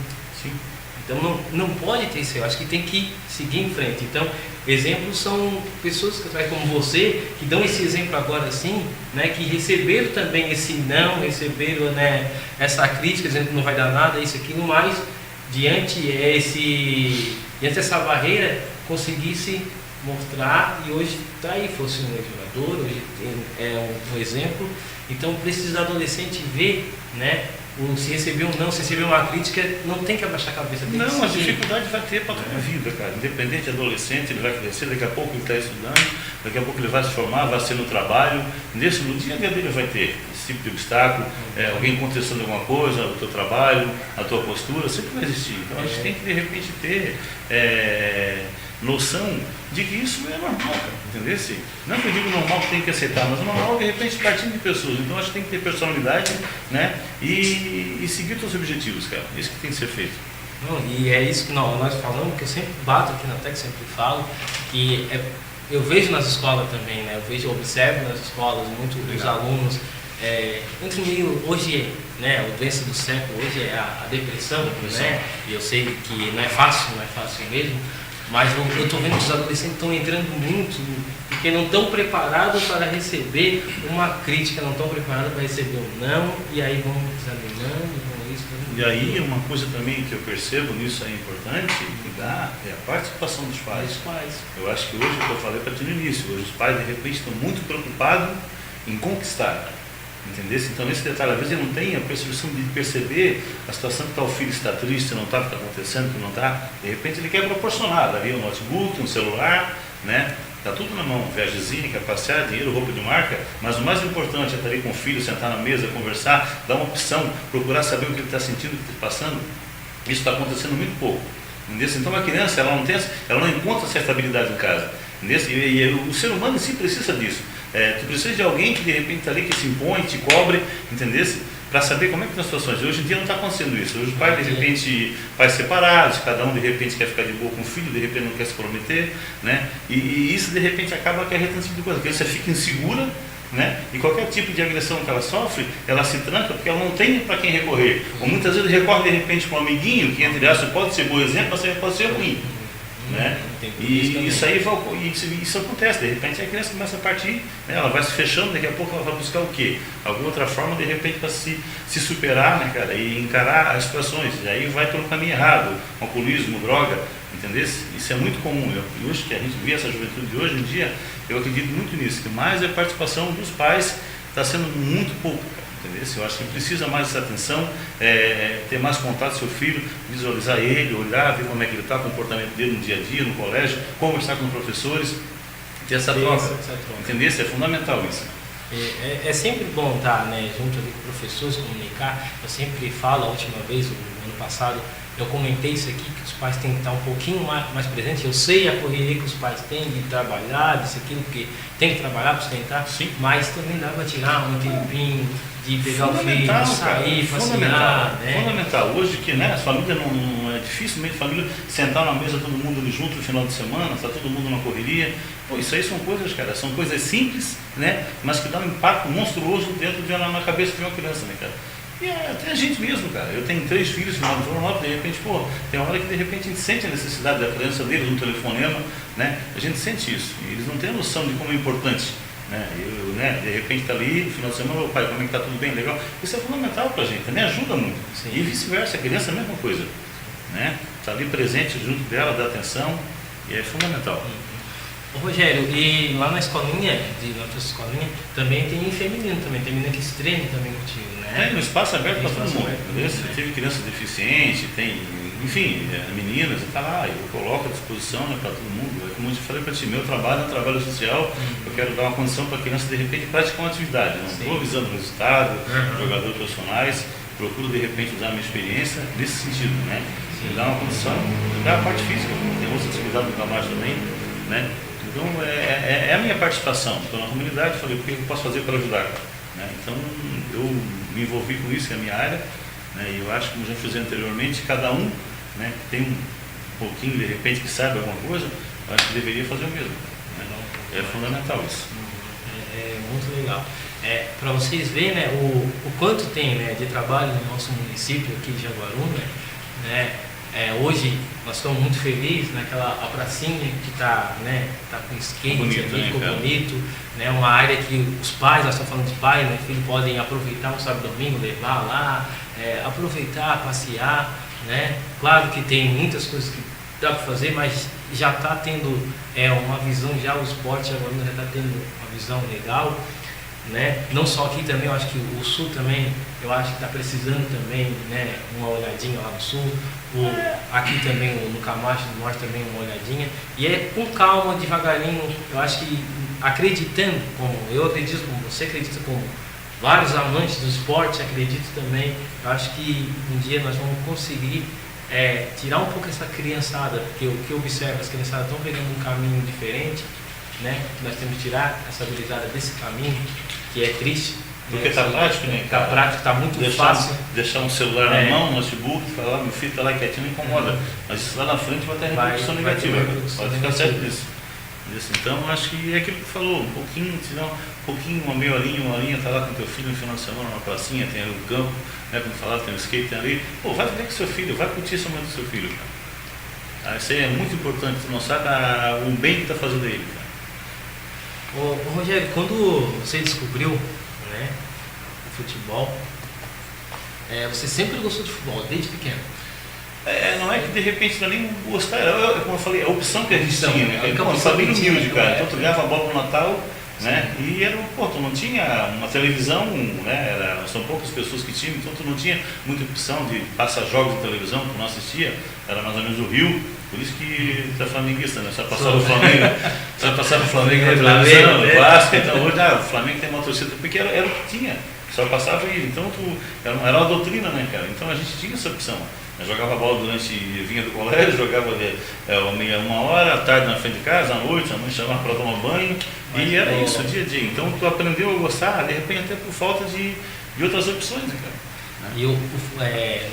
Sim. Então não pode ter isso, eu acho que tem que seguir em frente. Então, exemplos são pessoas como você, que dão esse exemplo agora assim, né, que receberam também esse não, receberam, né, essa crítica, dizendo que não vai dar nada, isso, aquilo, mas diante dessa barreira, conseguisse mostrar e hoje está aí, fosse um jogador, hoje um exemplo. Então, precisa do adolescente ver, né, se receber um não, se receber uma crítica, não tem que abaixar a cabeça. Não, a dificuldade vai ter para toda a vida, cara. Independente adolescente, ele vai crescer, daqui a pouco ele está estudando, daqui a pouco ele vai se formar, vai ser no trabalho. No dia a dia dele vai ter esse tipo de obstáculo, alguém contestando alguma coisa, o teu trabalho, a tua postura, sempre vai existir. Então a gente tem que de repente ter noção de que isso é normal, cara, entendeu? Não que eu digo normal que tem que aceitar, mas normal de repente partindo de pessoas. Então a gente tem que ter personalidade, né? E seguir os seus objetivos, cara. Isso que tem que ser feito. Não, e é isso que nós falamos, que eu sempre bato aqui na TEC, sempre falo, que eu vejo nas escolas também, né? Eu observo nas escolas muitos dos alunos, entre meio, hoje, né, a doença do século hoje é a depressão, né? E eu sei que não é fácil mesmo. Mas eu estou vendo que os adolescentes estão entrando muito, porque não estão preparados para receber uma crítica, não estão preparados para receber um não, e aí vão desanimando, vão isso. E aí uma coisa também que eu percebo nisso é importante, é a participação dos pais. Eu acho que hoje, o que eu falei para ti no início, hoje os pais de repente estão muito preocupados em conquistar. Entendeu? Então, nesse detalhe, às vezes ele não tem a percepção de perceber a situação que o filho está triste, não está, o que está acontecendo, que não está. De repente, ele quer proporcionar, daí um notebook, um celular, né? Está tudo na mão, viagemzinha, quer passear, dinheiro, roupa de marca, mas o mais importante é estar ali com o filho, sentar na mesa, conversar, dar uma opção, procurar saber o que ele está sentindo, o que está passando. Isso está acontecendo muito pouco. Entendeu? Então, a criança, ela não encontra essa estabilidade em casa. E o ser humano em si precisa disso. Tu precisa de alguém que de repente está ali, que se impõe, te cobre, entendeu? Para saber como é que estão as situações. Hoje em dia não está acontecendo isso. Hoje os pais, de repente, pais separados, cada um de repente quer ficar de boa com o filho, de repente não quer se prometer, né? E isso de repente acaba acarretando esse tipo de coisa. A criança fica insegura, né? E qualquer tipo de agressão que ela sofre, ela se tranca porque ela não tem para quem recorrer. Ou muitas vezes recorre de repente para um amiguinho, que entre aspas pode ser bom exemplo, mas também pode ser ruim. Né? E isso acontece, de repente a criança começa a partir, né? Ela vai se fechando, daqui a pouco ela vai buscar o quê? Alguma outra forma de repente para se superar, né, cara? E encarar as situações, e aí vai pelo caminho errado, alcoolismo, droga, entendeu? Isso é muito comum. E hoje que a gente vê essa juventude de hoje em dia, eu acredito muito nisso, que mais a participação dos pais está sendo muito pouco, cara. Entendeu? Eu acho que precisa mais dessa atenção, ter mais contato com seu filho, visualizar ele, olhar, ver como é que ele está, o comportamento dele no dia a dia, no colégio, conversar com os professores, ter essa troca. Entendeu? É fundamental isso. É sempre bom estar, né, junto ali com professores, comunicar. Eu sempre falo, a última vez, o ano passado, eu comentei isso aqui, que os pais têm que estar um pouquinho mais presentes. Eu sei a correria que os pais têm de trabalhar, disso, aquilo, porque tem que trabalhar para sustentar, sim, mas também dá para tirar um tempinho de pegar o filho, sair, passear, né? Fundamental. Hoje que, né, a família não é dificilmente família sentar na mesa todo mundo ali junto no final de semana, está todo mundo na correria. Pô, isso aí são coisas, cara, são coisas simples, né, mas que dão um impacto monstruoso dentro na cabeça de uma criança, né, cara? E até a gente mesmo, cara. Eu tenho 3 filhos que moram em Florianópolis, de repente, pô, tem uma hora que de repente a gente sente a necessidade da presença deles no telefonema, né? A gente sente isso. E eles não têm a noção de como é importante. Né? Eu, né, de repente está ali, no final de semana, meu pai, como é que está tudo bem, legal? Isso é fundamental para a gente, também ajuda muito. Sim. E vice-versa, a criança é a mesma coisa. Né? Está ali presente junto dela, dá atenção, e é fundamental. Ô Rogério, e lá na escolinha, na tua escolinha, também tem feminino também, tem menina que se treina também contigo, né? Um espaço aberto para todo mundo. Teve criança deficiente, tem, enfim, meninas, está lá, eu coloco à disposição, né, para todo mundo. É como eu te falei para ti, meu trabalho é um trabalho social, eu quero dar uma condição para a criança de repente praticar uma atividade. Não estou visando resultado, jogadores profissionais, procuro de repente usar a minha experiência nesse sentido, né? Dar uma condição, dar a parte física, tem outras atividades do Camacho também, né? Então é a minha participação. Estou na comunidade, falei, o que eu posso fazer para ajudar? Né? Então eu me envolvi com isso, que é a minha área, né? E eu acho que, como já fiz anteriormente, cada um, né, que tem um pouquinho de repente que sabe alguma coisa, eu acho que deveria fazer o mesmo. Né? É fundamental isso. É muito legal. Para vocês verem, né, o quanto tem, né, de trabalho no nosso município aqui de Jaguaruna, né? Hoje nós estamos muito felizes naquela pracinha que está, né, tá com skate, bonito, ali, ficou bonito, né, uma área que os pais, nós estamos falando de pais, né, filhos podem aproveitar um sábado e domingo, levar lá, aproveitar, passear, né? Claro que tem muitas coisas que dá para fazer, mas já está tendo uma visão, já o esporte agora já está tendo uma visão legal. Né? Não só aqui também, eu acho que o sul também, eu acho que está precisando também, né, uma olhadinha lá no sul, aqui também no Camacho do Norte também uma olhadinha, e com calma, devagarinho, eu acho que acreditando, como eu acredito, como você acredita, como vários amantes do esporte acreditam também, eu acho que um dia nós vamos conseguir tirar um pouco essa criançada, porque o que eu observo, as criançadas estão pegando um caminho diferente, né? Nós temos que tirar essa habilidade desse caminho, que é triste. Porque está prático, né? Está prático, está muito fácil. Deixar um celular na mão, um notebook, falar, meu filho está lá quietinho, não incomoda. Mas isso lá na frente vai ter repercussão negativa. Pode ficar certo disso. Então, acho que é aquilo que falou, um pouquinho, se não, um pouquinho, uma meia horinha, está lá com teu filho no final de semana, numa pracinha, tem ali um campo, né? Como falava, tem um skate, tem ali. Pô, vai ver com seu filho, vai curtir esse momento do seu filho, cara. Isso aí é muito importante, tu não sabe o bem que está fazendo a ele, cara. Ô Rogério, quando você descobriu, né, o futebol, você sempre gostou de futebol, desde pequeno? Não é que de repente não é nem gostar, como eu falei, a opção que a gente tinha, né? Uma família humilde, cara. Então tu ganhava a bola no Natal, né? E tu não tinha uma televisão, né? São poucas pessoas que tinham, então tu não tinha muita opção de passar jogos de televisão, tu não assistia, era mais ou menos o Rio. Por isso que tu é flamenguista, né? Só passava o Flamengo, só passava o Flamengo na televisão, no clássico. Então hoje o Flamengo tem uma torcida, porque era o que tinha, só passava e então era uma doutrina, né, cara? Então a gente tinha essa opção. Eu jogava bola vinha do colégio, jogava uma hora, à tarde na frente de casa, à noite, a mãe chamava para tomar banho, e era isso, dia a dia. Então tu aprendeu a gostar, de repente até por falta de outras opções, né, cara? E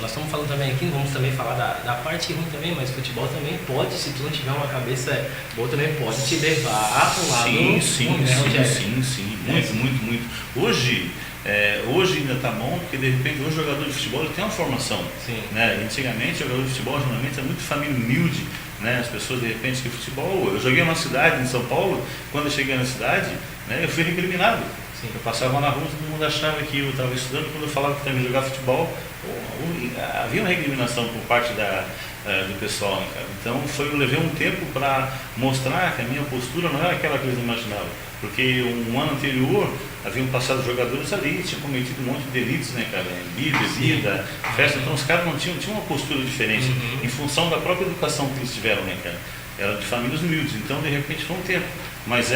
nós estamos falando também aqui, vamos também falar da parte ruim também, mas o futebol também pode, se tu não tiver uma cabeça boa, também pode te levar para um lado. Sim, muito. Hoje ainda está bom, porque de repente o jogador de futebol ele tem uma formação. Né? Antigamente, o jogador de futebol geralmente é muito família humilde, né? As pessoas de repente que futebol. Eu joguei numa cidade em São Paulo, quando eu cheguei na cidade, né, eu fui recriminado. Eu passava na rua, todo mundo achava que eu estava estudando, quando eu falava que estava jogar futebol, havia uma recriminação por parte do pessoal, né, cara? Então eu levei um tempo para mostrar que a minha postura não era aquela que eles imaginavam, porque um ano anterior haviam passado jogadores ali, tinham cometido um monte de delitos, né, cara? Bebida, festa, então os caras não tinham uma postura diferente, em função da própria educação que eles tiveram, né, cara? Era de famílias humildes, então de repente foi um tempo. Mas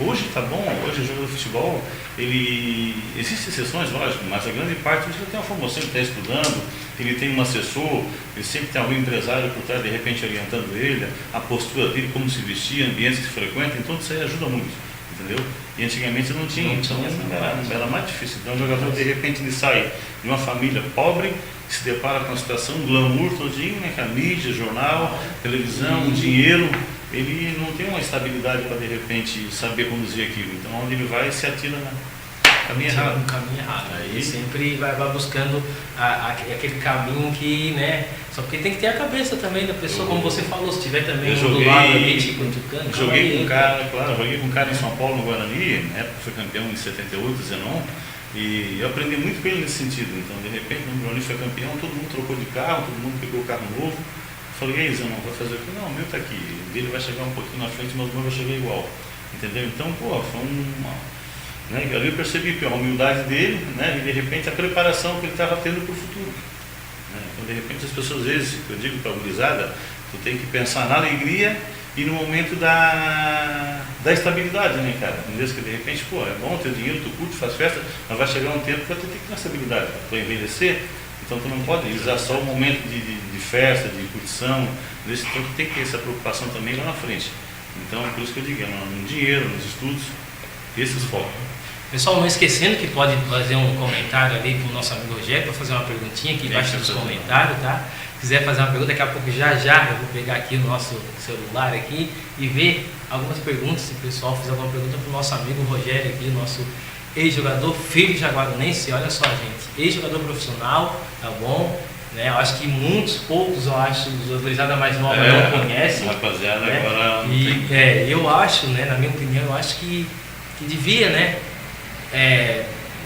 hoje está bom, hoje o jogo de futebol, existem exceções, lógico, mas a grande parte ele tem uma formação, ele está estudando, ele tem um assessor, ele sempre tem algum empresário por trás, de repente orientando ele, a postura dele, como se vestir, ambientes que se frequenta, então isso aí ajuda muito, entendeu? E antigamente não tinha, então era mais difícil. Então o jogador de repente ele sai de uma família pobre, se depara com a situação, um glamour todinho, né, com a mídia, jornal, televisão, dinheiro, ele não tem uma estabilidade para de repente saber conduzir aquilo. Então onde ele vai se atira caminho errado. Um caminho errado. Aí Ele sempre vai buscando aquele caminho que, né? Só porque tem que ter a cabeça também da pessoa, como você falou, se tiver também do lado ali te cutucando. Joguei com um cara, claro, joguei com um cara em São Paulo, no Guarani, na época foi campeão em 78, Zenon, e eu aprendi muito com ele nesse sentido. Então, de repente, o Guarani foi campeão, todo mundo trocou de carro, todo mundo pegou o carro novo. Falei, e aí, Zenon, vai fazer o quê? Não, o meu tá aqui, o dele vai chegar um pouquinho na frente, mas o meu vai chegar igual. Entendeu? Então, pô, foi uma... Né? Ali eu percebi a humildade dele, né? E de repente a preparação que ele estava tendo para o futuro. Né? Então, de repente, as pessoas, às vezes, eu digo para a gurizada, tu tem que pensar na alegria e no momento da estabilidade, né, cara? Mesmo que de repente, pô, é bom ter dinheiro, tu curte, faz festa, mas vai chegar um tempo que tu tem que ter estabilidade. Tu vai envelhecer, então tu não pode usar só o momento de festa, de curtição, então tu tem que ter essa preocupação também lá na frente. Então, por isso que eu digo, no dinheiro, nos estudos, esses focos. Pessoal, não esquecendo que pode fazer um comentário ali para o nosso amigo Rogério, para fazer uma perguntinha aqui embaixo dos comentários, tá? Se quiser fazer uma pergunta, daqui a pouco já eu vou pegar aqui o nosso celular aqui e ver algumas perguntas, se o pessoal fizer alguma pergunta para o nosso amigo Rogério aqui, nosso ex-jogador, filho de jaguarunense. Olha só, gente, ex-jogador profissional, tá bom? Né? Eu acho que poucos, eu acho, os autorizada mais nova não conhecem. Rapaziada, né? agora não e tem... eu acho, né, na minha opinião, eu acho que devia, né,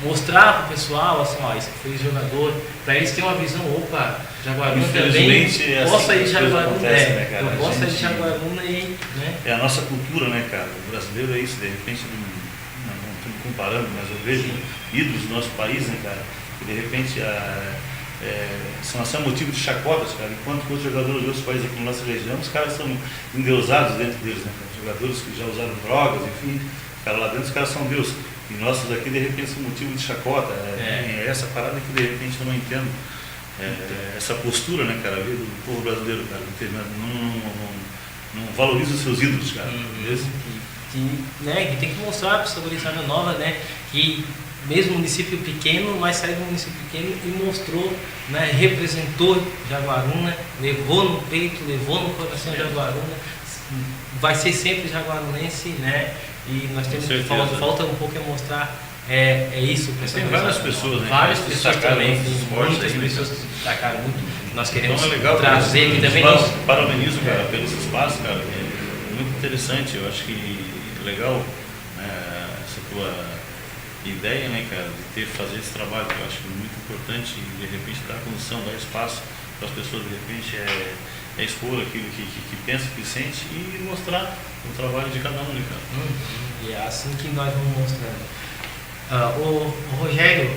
mostrar para o pessoal, assim, ó, esse foi jogador, para eles terem uma visão, opa, Jaguaruna também, posso sair de Jaguaruna, né, cara? Eu posso sair de Jaguaruna e, né? É a nossa cultura, né, cara? O brasileiro é isso, de repente, não estamos comparando, mas eu vejo ídolos do nosso país, né, cara, que de repente são assim, motivo de chacotas, cara, enquanto que outros jogadores de outros países aqui na nossa região, os caras são endeusados dentro deles, né, cara? Jogadores que já usaram drogas, enfim, cara, lá dentro os caras são Deus. E nossos aqui, de repente, são motivo de chacota. É essa parada que, de repente, eu não entendo. Essa postura, né, cara, do povo brasileiro, cara, não valoriza os seus ídolos, cara. Que tem que mostrar para essa gurizada nova, né, que mesmo município pequeno, mas saiu do município pequeno e mostrou, né, representou Jaguaruna, levou no peito, levou no coração Jaguaruna, vai ser sempre jaguarunense, né? E nós temos que falta um pouco mostrar isso para essa tem várias pessoas, né? Várias pessoas também, muitas pessoas que se destacaram muito. Nós queremos trazer aqui também. Parabenizo, cara, pelo espaço, cara. É muito interessante. Eu acho que é legal, né, essa tua ideia, né, cara, de fazer esse trabalho, que eu acho muito importante e de repente dar condição, dar espaço para as pessoas, de repente expor aquilo que pensa, que sente e mostrar o trabalho de cada um, né, cara. E é assim que nós vamos mostrando. O Rogério,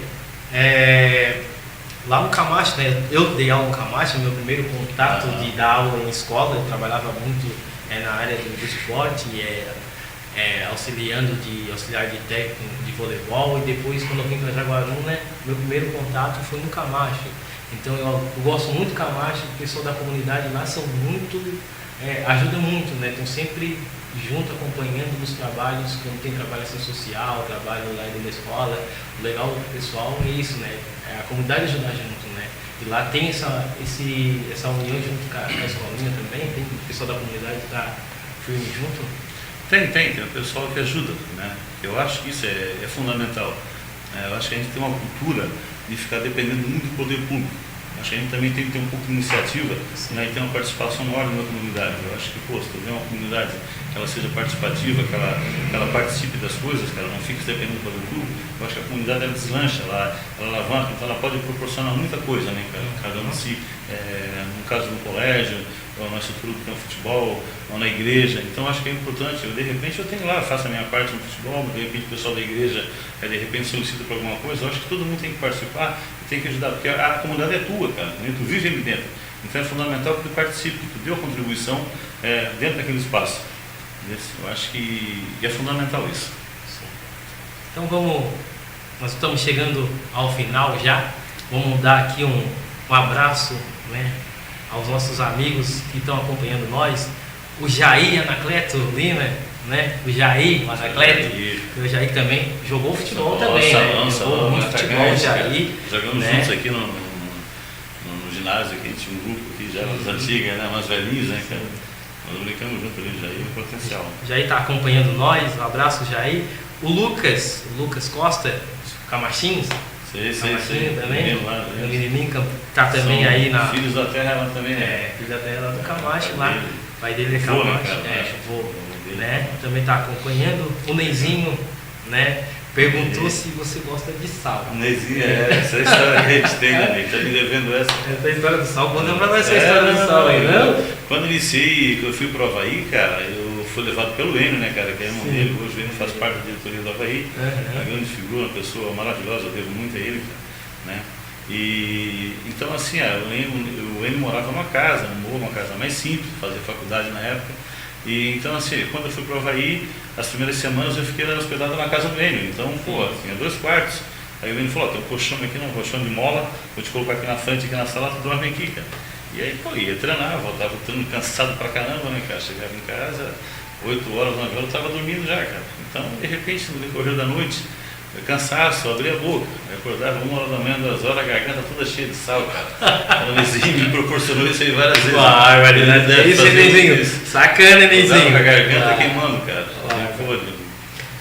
lá no Camacho, né, eu dei aula no Camacho, meu primeiro contato de dar aula em escola, eu trabalhava muito na área do esporte, auxiliar de técnico de voleibol, e depois quando eu vim para Jaguaruna, meu primeiro contato foi no Camacho. Então eu gosto muito do Camacho, o pessoal da comunidade lá são muito, ajudam muito, né? Estão sempre junto, acompanhando os trabalhos, quando tem trabalho assim, social, trabalho lá dentro da escola. O legal do pessoal é isso, né? A comunidade ajudar junto, né? E lá tem essa união junto com a escolinha também, tem o pessoal da comunidade que está firme junto. Tem o pessoal que ajuda, né? Eu acho que isso é fundamental. Eu acho que a gente tem uma cultura de ficar dependendo muito do poder público. Acho que a gente também tem que ter um pouco de iniciativa, né, e ter uma participação maior na comunidade. Eu acho que, se tu vê uma comunidade que ela seja participativa, que ela participe das coisas, que ela não fique dependendo do poder público, eu acho que a comunidade ela deslancha, ela alavanca, então ela pode proporcionar muita coisa, né, cada um de si, no caso do colégio, ou na estrutura do campo de futebol, ou na igreja. Então acho que é importante, de repente eu tenho lá, faço a minha parte no futebol, de repente o pessoal da igreja de repente solicita para alguma coisa, eu acho que todo mundo tem que participar e tem que ajudar, porque a comunidade é tua, cara, né? Tu vive ali dentro. Então é fundamental que tu participe, que tu dê a contribuição dentro daquele espaço. Eu acho que é fundamental isso. Então nós estamos chegando ao final já, vamos dar aqui um abraço, né, aos nossos amigos que estão acompanhando nós, o Jair Anacleto Lima, né? O Jair Anacleto, o Jair também jogou futebol também, né? Jogou muito futebol, o Jair. Jogamos juntos aqui no ginásio, que a gente tinha um grupo aqui já, nas antigas, né? Umas velhinhas, né, cara? Nós brincamos junto ali, Jair, potencial. O Jair está acompanhando nós, um abraço, Jair. O Lucas Costa, Camachinhos. Sei. Também. Lá, o menininho tá também são aí na... Filhos da Terra lá também, né? Filho da Terra lá do Camacho lá. O pai dele é Camacho. Né? Também tá acompanhando. O Neizinho, né? Perguntou se você gosta de sal. O Neizinho, essa história que a gente tem, né, Ney? Tá me devendo essa. Essa história do sal, quando lembrar dessa história do sal aí, não? Quando iniciei, eu fui pro Havaí, cara, eu fui levado pelo Enio, né, cara, que é irmão dele, hoje o Enio faz parte da diretoria do Havaí, uma grande figura, uma pessoa maravilhosa, eu devo muito a ele, né? E então assim, o Enio morava numa casa, uma casa mais simples, fazia faculdade na época. E então assim, quando eu fui pro Havaí, as primeiras semanas eu fiquei hospedado na casa do Enio, então, tinha 2 quartos. Aí o Enio falou, tem um colchão aqui, um colchão de mola, vou te colocar aqui na frente, aqui na sala, tu dorme aqui, cara. E aí, ia treinar, voltava treino cansado pra caramba, né, cara? Chegava em casa, 8 horas, 9 horas, eu tava dormindo já, cara. Então, de repente, no decorrer da noite, cansaço, abri a boca, eu acordava 1 hora da manhã, 2 horas, a garganta toda cheia de sal, cara. O Neizinho me proporcionou isso aí várias vezes. Barbaridade. Isso, Neizinho. Sacana, Neizinho. Com a garganta queimando, cara.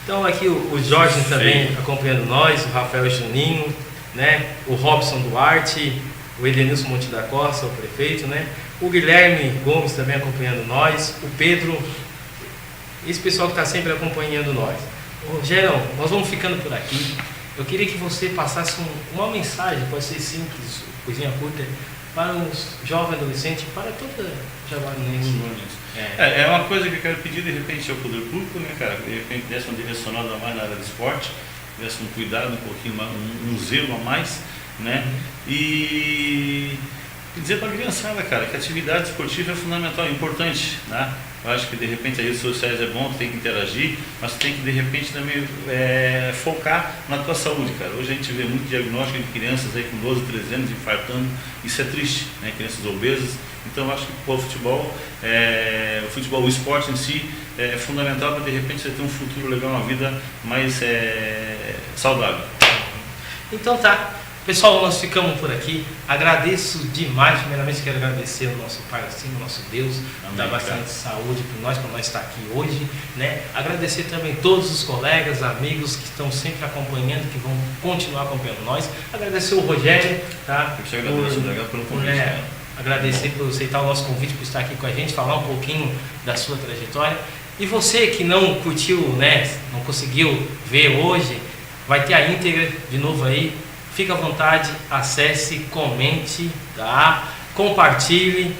Então aqui o Jorge também acompanhando nós, o Rafael Juninho, né? O Robson Duarte, o Edenilson Monte da Costa, o prefeito, né? O Guilherme Gomes também acompanhando nós, o Pedro, esse pessoal que está sempre acompanhando nós. Gerão, nós vamos ficando por aqui. Eu queria que você passasse uma mensagem, pode ser simples, coisinha curta, para os jovens adolescentes, para toda Jaguarunense. É uma coisa que eu quero pedir de repente ao poder público, né, cara? De repente desse uma direcionada mais na área de esporte, desse um cuidado um pouquinho mais, um zelo a mais, né? E dizer para a criançada, cara, que a atividade esportiva é fundamental, é importante, né? Eu acho que de repente as redes sociais é bom, tu tem que interagir, mas tu tem que de repente também focar na tua saúde, cara. Hoje a gente vê muito diagnóstico de crianças aí com 12, 13 anos infartando, isso é triste, né? Crianças obesas. Então eu acho que o futebol, o esporte em si é fundamental para de repente você ter um futuro legal, uma vida mais saudável. Então tá. Pessoal, nós ficamos por aqui. Agradeço demais. Primeiramente, quero agradecer ao nosso Pai, assim, ao nosso Deus, dar bastante saúde para nós estar aqui hoje, né? Agradecer também todos os colegas, amigos que estão sempre acompanhando, que vão continuar acompanhando nós. Agradecer o Rogério, tá? Eu te agradeço, obrigado pelo convite. Agradecer por aceitar o nosso convite, por estar aqui com a gente, falar um pouquinho da sua trajetória. E você que não curtiu, né? Não conseguiu ver hoje, vai ter a íntegra de novo aí. Fica à vontade, acesse, comente, tá? Compartilhe,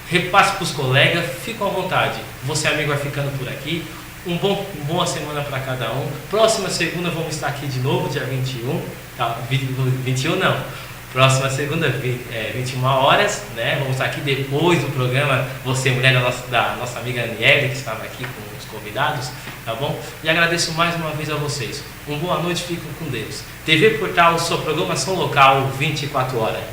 repasse para os colegas, fica à vontade. Você, amigo, vai ficando por aqui. Uma boa semana para cada um. Próxima segunda vamos estar aqui de novo, dia 21. Tá? 21 não. Próxima segunda, 21 horas, né? Vamos estar aqui depois do programa Você Mulher, da nossa amiga Aniele, que estava aqui com os convidados, tá bom? E agradeço mais uma vez a vocês. Uma boa noite, fiquem com Deus. TV Portal, sua programação local, 24 horas.